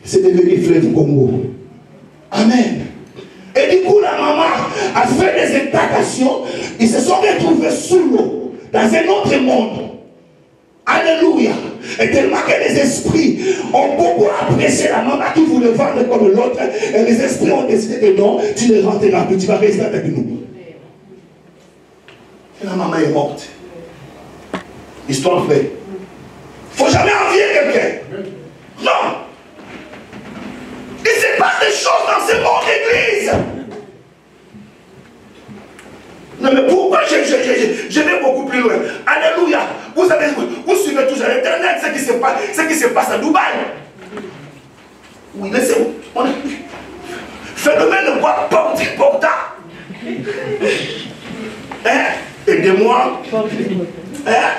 c'est devenu fleuve Congo. Amen. Et du coup la maman a fait des impactations, ils se sont retrouvés sous l'eau, dans un autre monde. Alléluia. Et tellement que les esprits ont beaucoup apprécié la maman qui voulait vendre comme l'autre, et les esprits ont décidé que non, tu ne rentreras plus, tu vas rester avec nous. Et la maman est morte. Histoire vraie. Il ne faut jamais envier quelqu'un. Non. Il se passe des choses dans ce monde d'église. Non mais pourquoi je vais beaucoup plus loin? Alléluia. Vous savez, vous suivez toujours l'internet, ce qui se passe à Dubaï. Oui, laissez-vous. Phénomène de quoi? Porta. Hein? Aidez-moi. Hein?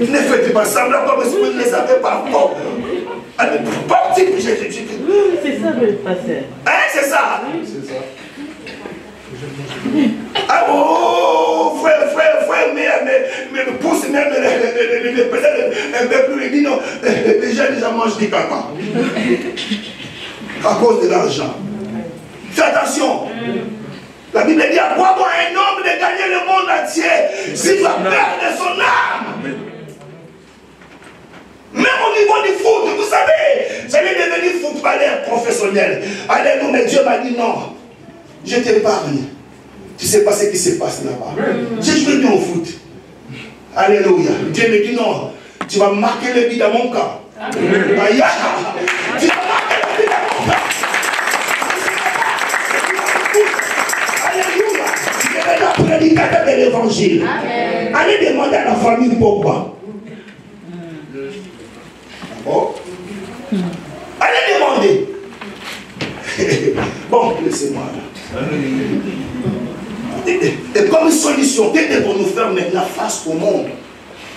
Ne faites pas semblant comme si vous ne les savez pas. Porti. C'est ça le pasteur. Hein, c'est ça? C'est ça. Ah oh, frère, mais pousse même peut-être un peu plus, il dit non, déjà mange du caca. À cause de l'argent. Fais attention. La Bible dit à quoi bon un homme de gagner le monde entier s'il va perdre son âme. Même au niveau du foot, vous savez, j'allais devenir footballeur professionnel. Alléluia, mais Dieu m'a dit non, je t'épargne. Tu ne sais pas ce qui se passe là-bas. J'ai joué bien au foot. Alléluia. Dieu me dit non, tu vas marquer le but dans mon camp. Aïe, tu vas marquer le but dans mon camp. Alléluia. Tu es le prédicateur de l'évangile. Allez demander à la famille pourquoi. Oh. Allez demander. Bon, laissez-moi là. Et comme solution, qu'est-ce que nous faire maintenant face au monde?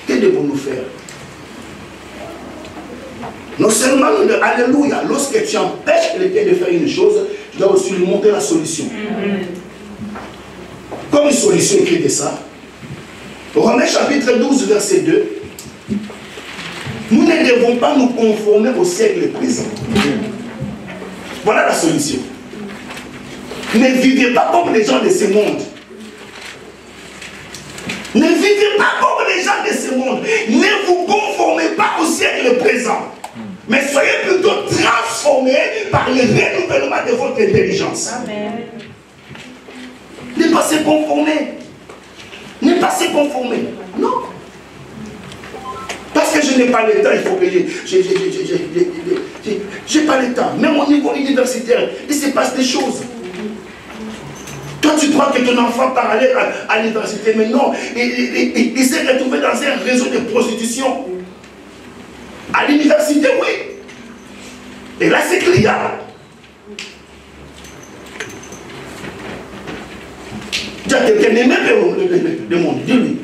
Qu'est-ce que nous faire? Non seulement, alléluia, lorsque tu empêches quelqu'un de faire une chose, tu dois aussi lui montrer la solution. Comme une solution écrite de ça. Romains chapitre 12, verset 2. Nous ne devons pas nous conformer au siècle présent. Voilà la solution. Ne vivez pas comme les gens de ce monde. Ne vivez pas comme les gens de ce monde. Ne vous conformez pas au siècle présent. Mais soyez plutôt transformés par le renouvellement de votre intelligence. Amen. Ne pas se conformer. Ne pas se conformer. Non. Parce que je n'ai pas le temps, il faut que j'ai pas le temps. Même au niveau universitaire, il se passe des choses. Toi, tu crois que ton enfant part aller à l'université, mais non, il s'est retrouvé dans un réseau de prostitution. À l'université, oui. Et là, c'est criard. Tu as quelqu'un n'aime pas le monde, dis-lui.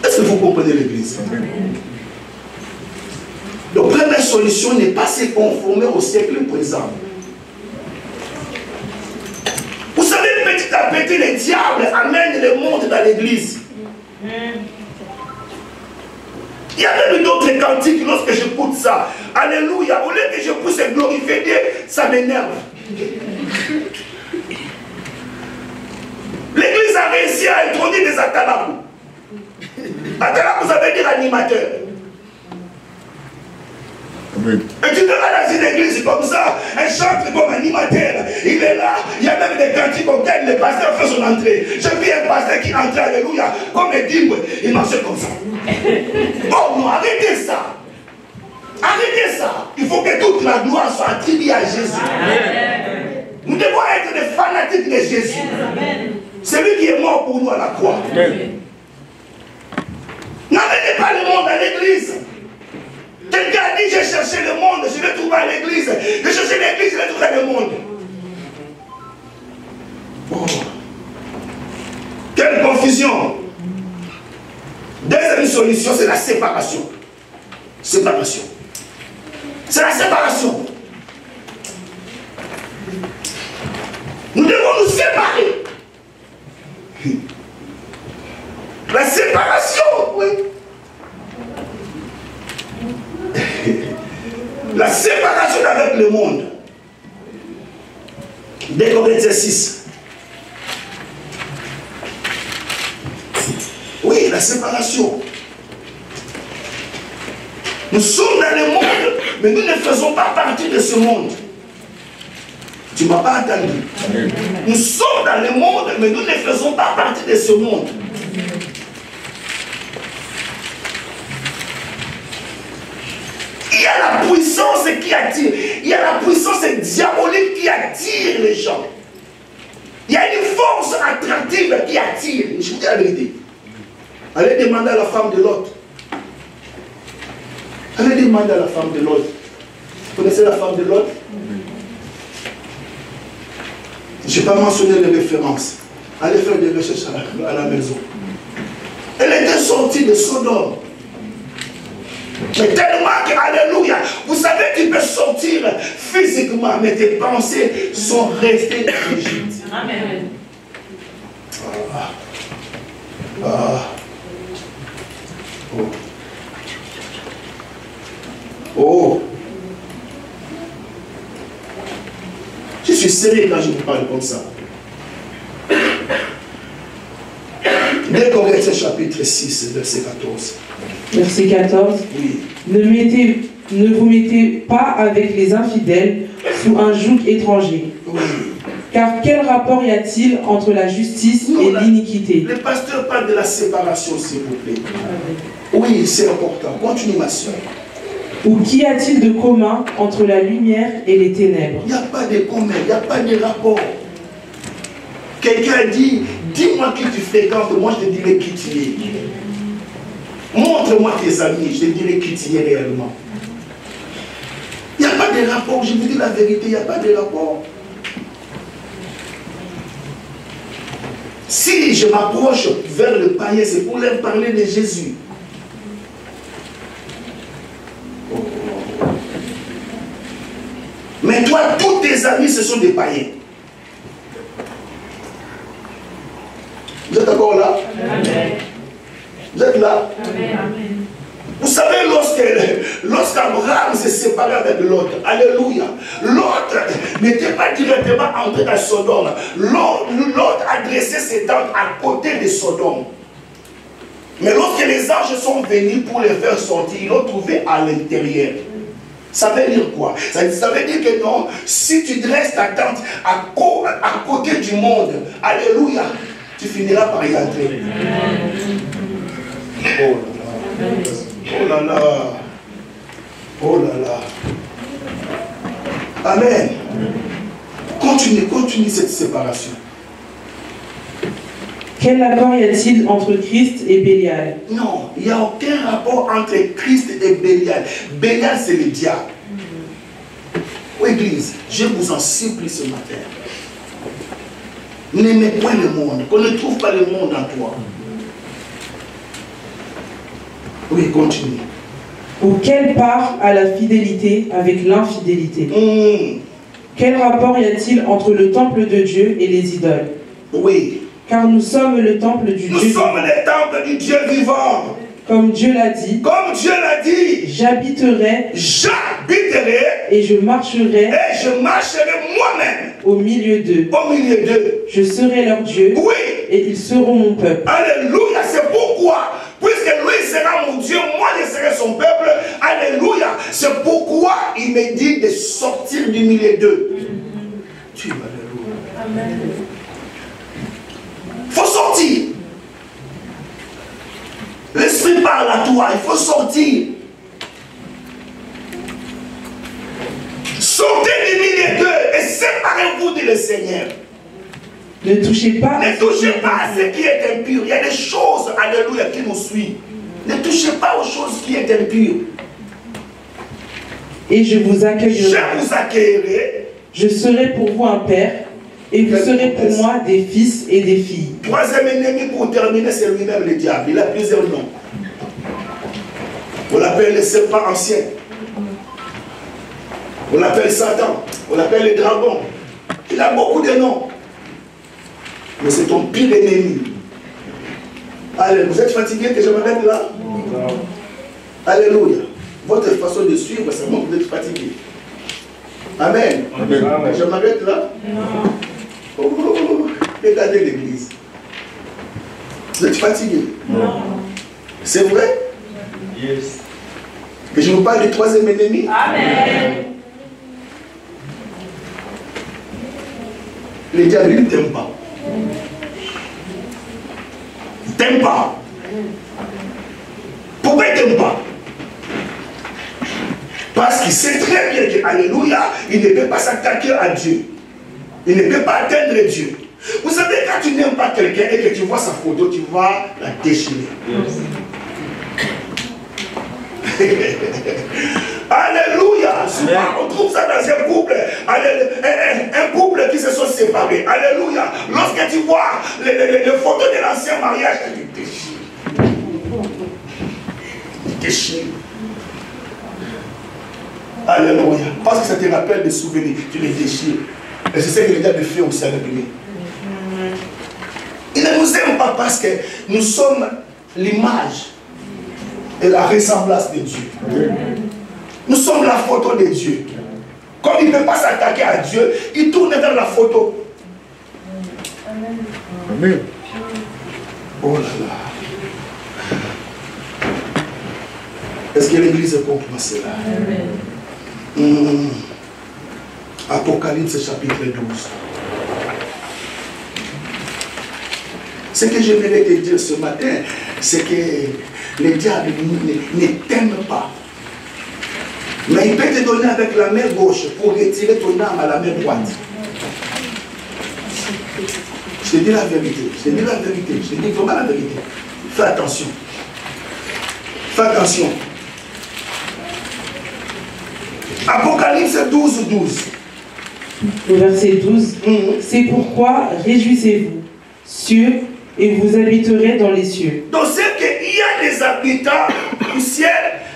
Est-ce que vous comprenez l'Église? Donc, la première solution n'est pas se conformer au siècle présent. Vous savez, petit à petit, le diable amène le monde dans l'Église. Il y a même d'autres cantiques lorsque j'écoute ça. Alléluia. Au lieu que je puisse glorifier Dieu, ça m'énerve. L'Église a réussi à introduire des atalabous. Atalabou, ça veut dire animateur. Et tu verras dans une église comme ça, un chantre comme animateur, il est là, il y a même des cantiques auxquels le pasteur fait son entrée. J'ai vu un pasteur qui entre, alléluia, comme un dimbre, il marchait comme ça. Oh non, arrêtez ça. Arrêtez ça. Il faut que toute la gloire soit attribuée à Jésus. Amen. Nous devons être des fanatiques de Jésus. C'est lui qui est mort pour nous à la croix. N'amenez pas le monde à l'église. Quelqu'un a dit, j'ai cherché le monde, je l'ai trouvé à l'église. J'ai cherché l'église, je l'ai trouvé dans le monde. Oh. Quelle confusion. Deuxième solution, c'est la séparation. Séparation. C'est la séparation. Nous devons nous séparer. La séparation, oui. La séparation avec le monde. 2 Corinthiens 6. Oui, la séparation. Nous sommes dans le monde, mais nous ne faisons pas partie de ce monde. Tu ne m'as pas entendu. Nous sommes dans le monde, mais nous ne faisons pas partie de ce monde. Il y y a la puissance qui attire. Il y a la puissance diabolique qui attire les gens. Il y a une force attractive qui attire. Je vous dis la vérité. Allez demander à la femme de l'autre. Allez demander à la femme de l'autre. Vous connaissez la femme de l'autre? Je n'ai pas mentionné les références. Allez faire des recherches à la maison. Elle était sortie de Sodome. Mais tellement que, alléluia, vous savez, tu peux sortir physiquement, mais tes pensées sont restées en Égypte. Amen. Oh. Je suis sérieux quand je vous parle comme ça. Dès Corinthiens chapitre 6, verset 14. Verset 14. Oui. Ne vous mettez pas avec les infidèles sous un joug étranger. Oui. Car quel rapport y a-t-il entre la justice et l'iniquité? Le pasteur parle de la séparation, s'il vous plaît. Oui, c'est important. Continue, ma soeur. Ou qu'y a-t-il de commun entre la lumière et les ténèbres? Il n'y a pas de commun, il n'y a pas de rapport. Quelqu'un dit, dis-moi qui tu fréquentes, moi je te dirai qui tu es. Montre-moi tes amis, je te dirai qui tu es réellement. Il n'y a pas de rapport, je vous dis la vérité, il n'y a pas de rapport. Si je m'approche vers le païen, c'est pour leur parler de Jésus. Mais toi, tous tes amis, ce sont des païens. Vous êtes encore là? Amen. Vous êtes là? Amen. Vous savez, lorsqu'Abraham s'est séparé avec l'autre, alléluia, l'autre n'était pas directement entré dans Sodome. L'autre a dressé ses tentes à côté de Sodome. Mais lorsque les anges sont venus pour les faire sortir, ils l'ont trouvé à l'intérieur. Ça veut dire quoi? Ça veut dire que non, si tu dresses ta tente à côté du monde, alléluia, tu finiras par y entrer. Oh là là. Oh là là. Amen. Continue cette séparation. Quel rapport y a-t-il entre Christ et Bélial? Non, il n'y a aucun rapport entre Christ et Bélial. Bélial, c'est le diable. Oh, Église, je vous en supplie ce matin. N'aimez point le monde, qu'on ne trouve pas le monde en toi. Oui, continue. Ou quelle part a la fidélité avec l'infidélité? Quel rapport y a-t-il entre le temple de Dieu et les idoles? Oui. Car nous sommes le temple du Dieu. Nous sommes le temple du Dieu vivant. Comme Dieu l'a dit. Comme Dieu l'a dit. J'habiterai. Et je marcherai. Moi-même. Au milieu d'eux. Au milieu d'eux. Je serai leur Dieu. Oui. Et ils seront mon peuple. Alléluia. C'est pourquoi, puisque lui sera mon Dieu, moi je serai son peuple. Alléluia. C'est pourquoi il me dit de sortir du milieu d'eux. Tu vas alléluia. Amen. Il faut sortir. L'esprit parle à toi, il faut sortir. Sortez du milieu d'eux et séparez-vous, dit le Seigneur. Ne touchez pas à ce qui est impur. Il y a des choses, alléluia, qui nous suivent. Ne touchez pas aux choses qui sont impures. Et je vous accueillerai. Je vous accueillerai. Je serai pour vous un père. Et vous serez pour moi des fils et des filles. Troisième ennemi pour terminer, c'est lui-même le diable. Il a plusieurs noms. On l'appelle le serpent ancien. On l'appelle Satan. On l'appelle le dragon. Il a beaucoup de noms. Mais c'est ton pire ennemi. Allez, vous êtes fatigué que je m'arrête là? Alléluia. Votre façon de suivre, c'est moi que vous êtes fatigué. Amen. Amen. Je m'arrête là? Non. Oh, regardez l'église. Vous êtes fatigué? Non. C'est vrai? Yes. Et je vous parle du troisième ennemi? Amen. Le diable, il ne t'aime pas. Il ne t'aime pas. Pourquoi il ne t'aime pas? Parce qu'il sait très bien que, alléluia, il ne peut pas s'attaquer à Dieu. Il ne peut pas atteindre Dieu. Vous savez, quand tu n'aimes pas quelqu'un et que tu vois sa photo, tu vas la déchirer. Alléluia. Souvent, on trouve ça dans un couple. Un couple qui se sont séparés. Alléluia. Lorsque tu vois les photos de l'ancien mariage, tu déchires. Tu déchires. Alléluia. Parce que ça te rappelle des souvenirs. Tu les déchires. Et c'est ce que les gars de fait aussi avec lui. Il ne nous aime pas parce que nous sommes l'image et la ressemblance de Dieu. Nous sommes la photo de Dieu. Comme il ne peut pas s'attaquer à Dieu, il tourne vers la photo. Amen. Oh là là. Est-ce que l'église comprend cela? Apocalypse chapitre 12. Ce que j'aimerais te dire ce matin, c'est que le diable ne t'aime pas. Mais il peut te donner avec la main gauche pour retirer ton âme à la main droite. Je te dis la vérité. Je te dis la vérité. Je te dis vraiment la vérité. Fais attention. Fais attention. Apocalypse 12, 12. Au verset 12. C'est pourquoi réjouissez-vous, cieux, et vous habiterez dans les cieux. Donc c'est qu'il y a des habitants du ciel,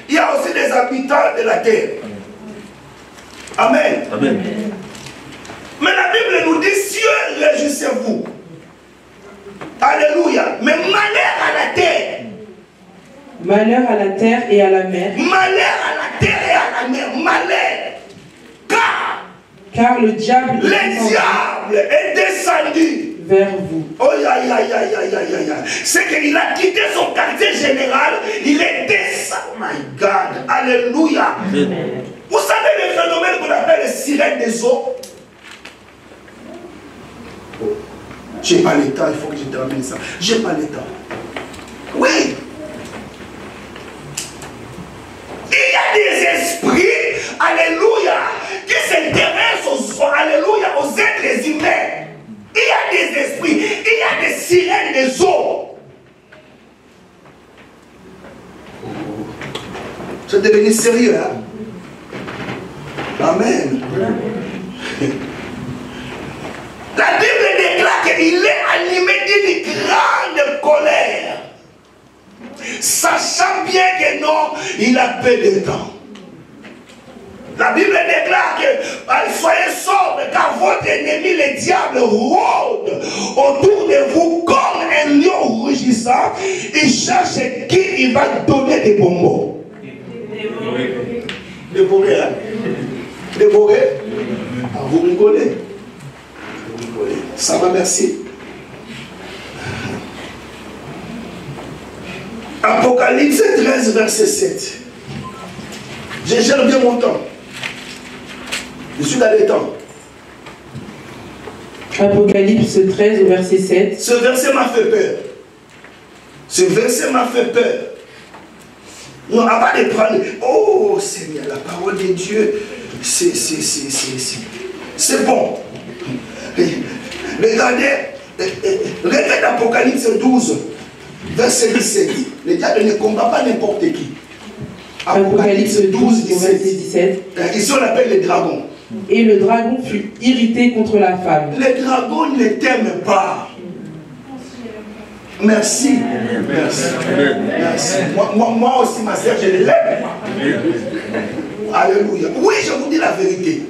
il y a aussi des habitants de la terre. Amen. Amen. Mais la Bible nous dit, cieux, réjouissez-vous. Alléluia. Mais malheur à la terre. Malheur à la terre et à la mer. Malheur à la terre et à la mer. Malheur. Car le diable est descendu vers vous. Oh, aïe, aïe, aïe, aïe, aïe, aïe. C'est qu'il a quitté son quartier général, il est descendu. Oh my God, alléluia. Amen. Vous savez le phénomène qu'on appelle les sirènes des eaux? Je n'ai pas le temps, il faut que je termine ça. Je n'ai pas le temps. Oui. Il y a des esprits, alléluia, qui s'intéressent alléluia, aux êtres humains. Il y a des esprits, il y a des sirènes des eaux. C'est devenu sérieux, hein? Amen. La Bible déclare qu'il est animé d'une grande colère. Sachant bien que non, il a peu de temps. La Bible déclare que soyez sobres car votre ennemi, le diable, rôde autour de vous comme un lion rugissant. Il cherche qui il va donner des bonbons. Dévorer, hein? Dévorer. Ah, vous rigolez. Vous rigolez. Ça va, merci. Apocalypse 13, verset 7. Je gère bien mon temps. Je suis dans les temps. Apocalypse 13 au verset 7. Ce verset m'a fait peur. Ce verset m'a fait peur. Non, avant de prendre, oh Seigneur, la parole de Dieu, c'est bon. Regardez, regardez Apocalypse 12, verset 17. Le diable ne combat pas n'importe qui. Apocalypse 12, verset 17. Ici on appelle les dragons. Et le dragon fut irrité contre la femme. Les dragons ne t'aiment pas. Merci. Merci. Merci. Moi aussi, ma sœur, je ne l'aime pas. Alléluia. Oui, je vous dis la vérité.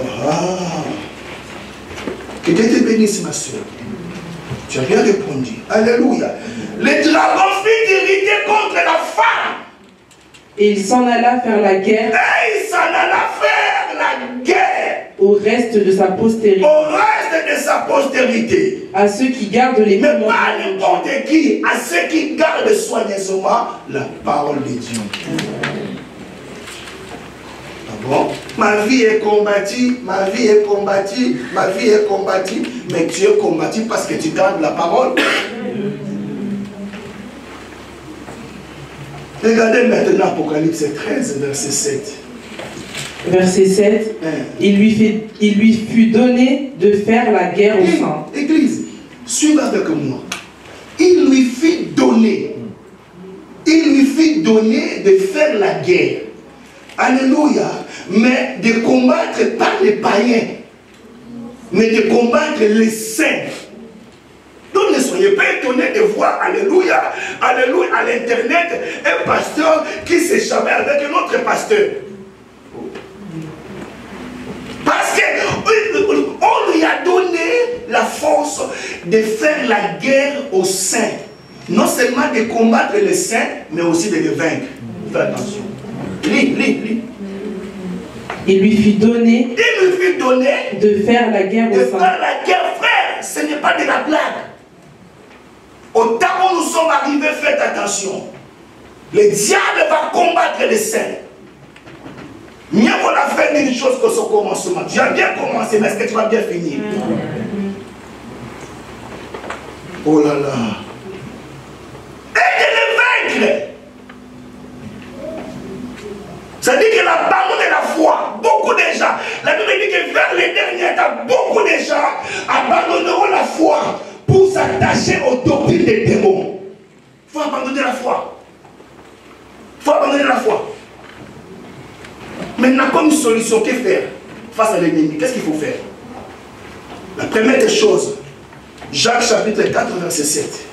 Ah. Que Dieu te bénisse, ma sœur. Tu as bien répondu. Alléluia. Le dragon fut irrité contre la femme. Et il s'en alla faire la guerre. Et il s'en alla faire la guerre. Au reste de sa postérité. Au reste de sa postérité. À ceux qui gardent les commandements. Mais pas n'importe qui. À ceux qui gardent soigneusement la parole de Dieu. Ah bon? Ma vie est combattue, ma vie est combattue, ma vie est combattue. Mais tu es combattu parce que tu gardes la parole. Regardez maintenant Apocalypse 13, verset 7. Verset 7. Il lui fut donné de faire la guerre aux saints. Église, suivez avec moi. Il lui fit donner. Il lui fit donner de faire la guerre. Alléluia. Mais de combattre pas les païens, mais de combattre les saints. Donc ne soyez pas étonnés de voir, alléluia, alléluia, à l'internet, un pasteur qui s'est chamé avec un autre pasteur. Parce qu'on lui a donné la force de faire la guerre aux saints. Non seulement de combattre les saints, mais aussi de les vaincre. Faites attention. Lis. Il lui fut donné de faire la guerre aux saints. De faire la guerre, frère, ce n'est pas de la blague. Au temps où nous sommes arrivés, faites attention. Le diable va combattre les saints. Mieux vaut la fin d'une chose que son commencement. Tu as bien commencé, mais est-ce que tu vas bien finir? Oh là là. Et de les vaincre. Ça dit que l'abandon de la foi, beaucoup de gens, la Bible dit que vers les derniers temps, beaucoup de gens abandonneront la foi pour s'attacher aux doctrines des démons. Il faut abandonner la foi. Il faut abandonner la foi. Maintenant, comme solution, que faire face à l'ennemi? Qu'est-ce qu'il faut faire? La première des choses, Jacques chapitre 4, verset 7.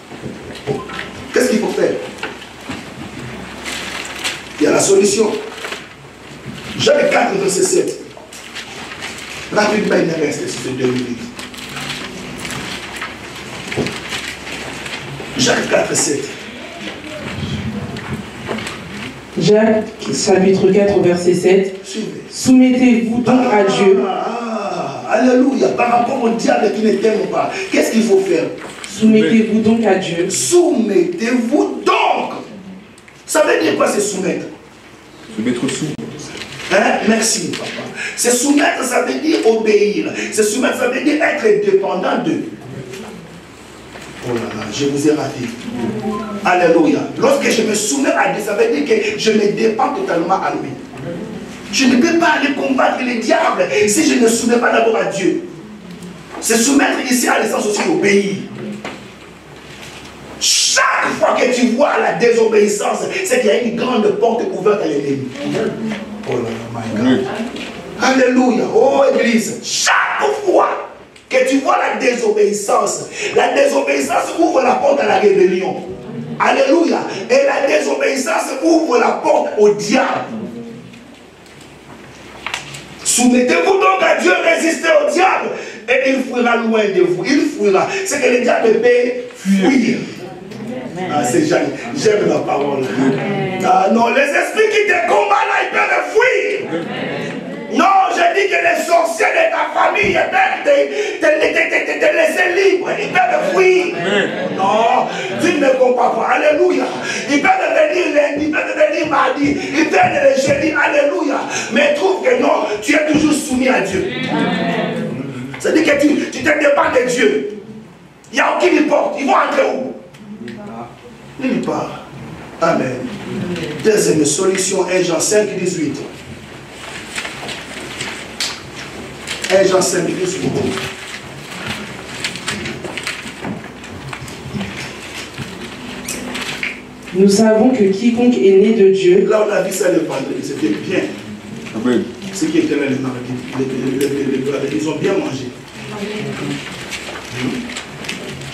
Qu'est-ce qu'il faut faire? Il y a la solution. Jacques 4, verset 7. Rapidement, il ne reste sur ces 2 minutes. Jacques 4, 7. Jacques, chapitre 4, verset 7. Soumettez-vous donc à Dieu. Alléluia. Par rapport au diable qui ne t'aime pas, qu'est-ce qu'il faut faire? Soumettez-vous donc à Dieu. Soumettez-vous donc. Ça veut dire quoi, c'est soumettre? Soumettre sous. Hein? Merci, papa. C'est soumettre, ça veut dire obéir. C'est soumettre, ça veut dire être dépendant d'eux. Oh là là, je vous ai raté. Alléluia. Lorsque je me soumets à Dieu, ça veut dire que je me dépends totalement à lui. Je ne peux pas aller combattre les diables si je ne soumets pas d'abord à Dieu. Se soumettre ici à l'essence aussi obéir. Chaque fois que tu vois la désobéissance, c'est qu'il y a une grande porte ouverte à l'ennemi. Oh là là, my God. Alléluia. Oh Église, chaque fois que tu vois la désobéissance ouvre la porte à la rébellion. Alléluia. Et la désobéissance ouvre la porte au diable. Soumettez-vous donc à Dieu, résistez au diable, et il fuira loin de vous. Il fuira. C'est que le diable peut fuir. Ah, c'est Jeanne. J'aime la parole. Ah non, les esprits qui te combattent là, ils peuvent fuir. Non, je dis que les sorciers de ta famille, ils peuvent te laisser libre. Ils peuvent fuir. Non, tu ne me comprends pas. Alléluia. Ils peuvent venir lundi, ils peuvent venir mardi, ils viennent le jeudi. Alléluia. Mais trouve que non, tu es toujours soumis à Dieu. C'est-à-dire que tu te dépends de Dieu. Il n'y a aucune porte. Ils vont entrer où? Nulle part. Amen. Deuxième solution, 1 Jean 5, 18. 1 Jean 5, 18. Nous savons que quiconque est né de Dieu. Là, on a vu ça le vendredi, c'était bien. Amen. Ceux qui étaient là le mardi, ils ont bien mangé.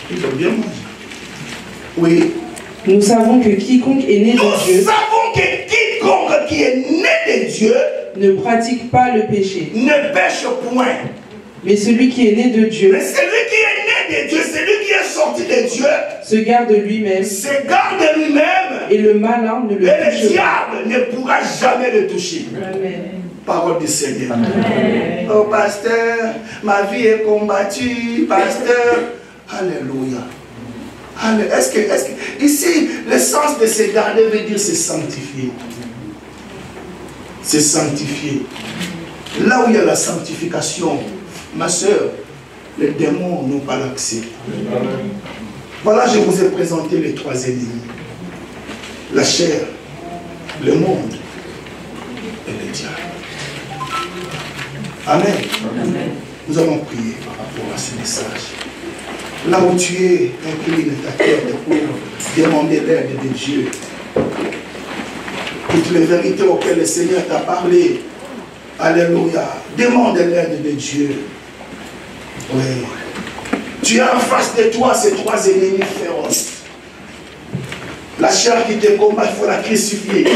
Ils ont bien mangé. Oui. Nous savons que quiconque est né de Dieu. Nous savons que quiconque qui est né de Dieu ne pratique pas le péché. Ne pêche point. Mais celui qui est né de Dieu. Mais celui qui est né de Dieu, celui qui est sorti de Dieu, se garde lui-même. Se garde lui-même. Et le malin ne le touche pas. Et le diable ne pourra jamais le toucher. Amen. Parole du Seigneur. Amen. Oh pasteur, ma vie est combattue, pasteur. Alléluia. Est-ce que ici, le sens de se garder veut dire se sanctifier. Se sanctifier. Là où il y a la sanctification, ma soeur, les démons n'ont pas l'accès. Voilà, je vous ai présenté les 3 ennemis. La chair, le monde et le diable. Amen. Amen. Nous allons prier par rapport à ce message. Là où tu es, incline ta tête pour demander l'aide de Dieu. Toutes les vérités auxquelles le Seigneur t'a parlé. Alléluia. Demande l'aide de Dieu. Oui. Tu as en face de toi ces trois ennemis féroces. La chair qui te combat, il faut la crucifier.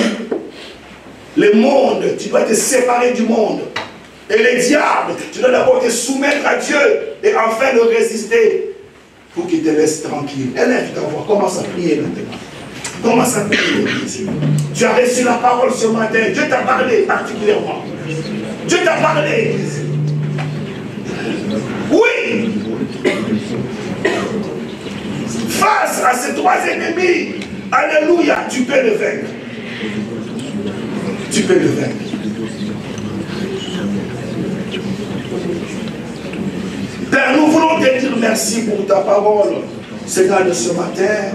Le monde, tu dois te séparer du monde. Et le diable, tu dois d'abord te soumettre à Dieu et enfin le résister pour qu'il te laisse tranquille. Élève ta voix, commence à prier maintenant. Commence à prier. Tu as reçu la parole ce matin. Dieu t'a parlé particulièrement. Dieu t'a parlé. Oui. Face à ces trois ennemis, alléluia, tu peux le vaincre. Tu peux le vaincre. Père, nous voulons te dire merci pour ta parole, Seigneur, de ce matin.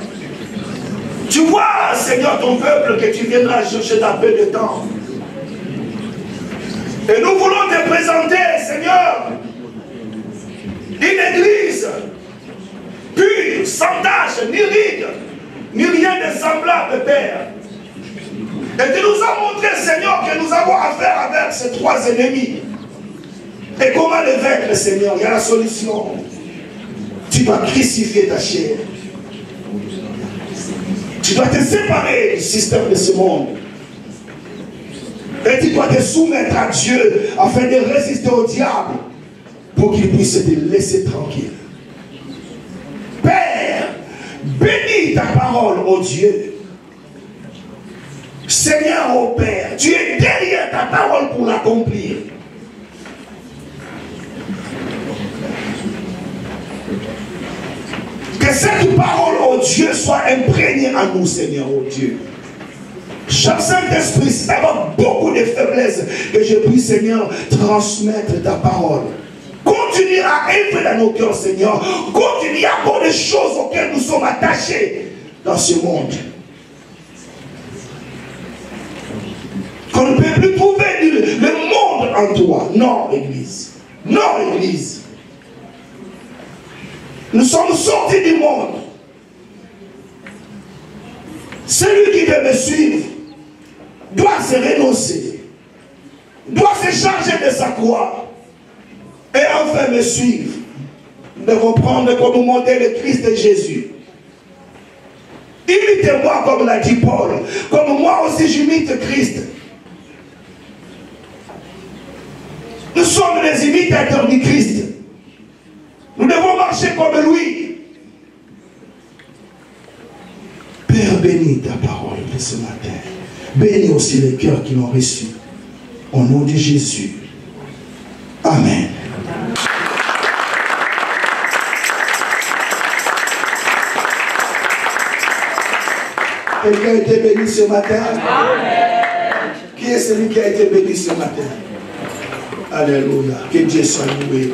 Tu vois, Seigneur, ton peuple que tu viendras chercher dans peu de temps. Et nous voulons te présenter, Seigneur, une église pure, sans tache, ni ride, ni rien de semblable, Père. Et tu nous as montré, Seigneur, que nous avons affaire avec ces trois ennemis. Et comment les vaincre, Seigneur? Il y a la solution. Tu dois crucifier ta chair. Tu dois te séparer du système de ce monde. Et tu dois te soumettre à Dieu afin de résister au diable pour qu'il puisse te laisser tranquille. Père, bénis ta parole, ô Dieu. Seigneur, ô Père, tu es derrière ta parole pour l'accomplir. Que cette parole, ô Dieu, soit imprégnée en nous, Seigneur, ô Dieu. Chaque Saint-Esprit, c'est avec beaucoup de faiblesse que je prie, Seigneur, transmettre ta parole. Continue à œuvrer dans nos cœurs, Seigneur. Continue à avoir des choses auxquelles nous sommes attachés dans ce monde. Qu'on ne peut plus trouver le monde en toi. Non, Église. Non, Église. Nous sommes sortis du monde. Celui qui veut me suivre doit se renoncer, doit se charger de sa croix et enfin me suivre. Nous devons prendre comme modèle le Christ de Jésus. Imitez-moi comme l'a dit Paul, comme moi aussi j'imite Christ. Nous sommes les imitateurs du Christ. Nous devons marcher comme lui. Père, bénis ta parole de ce matin. Bénis aussi les cœurs qui l'ont reçu. Au nom de Jésus. Amen. Quelqu'un a été béni ce matin? Amen. Qui est celui qui a été béni ce matin? Alléluia. Que Dieu soit loué.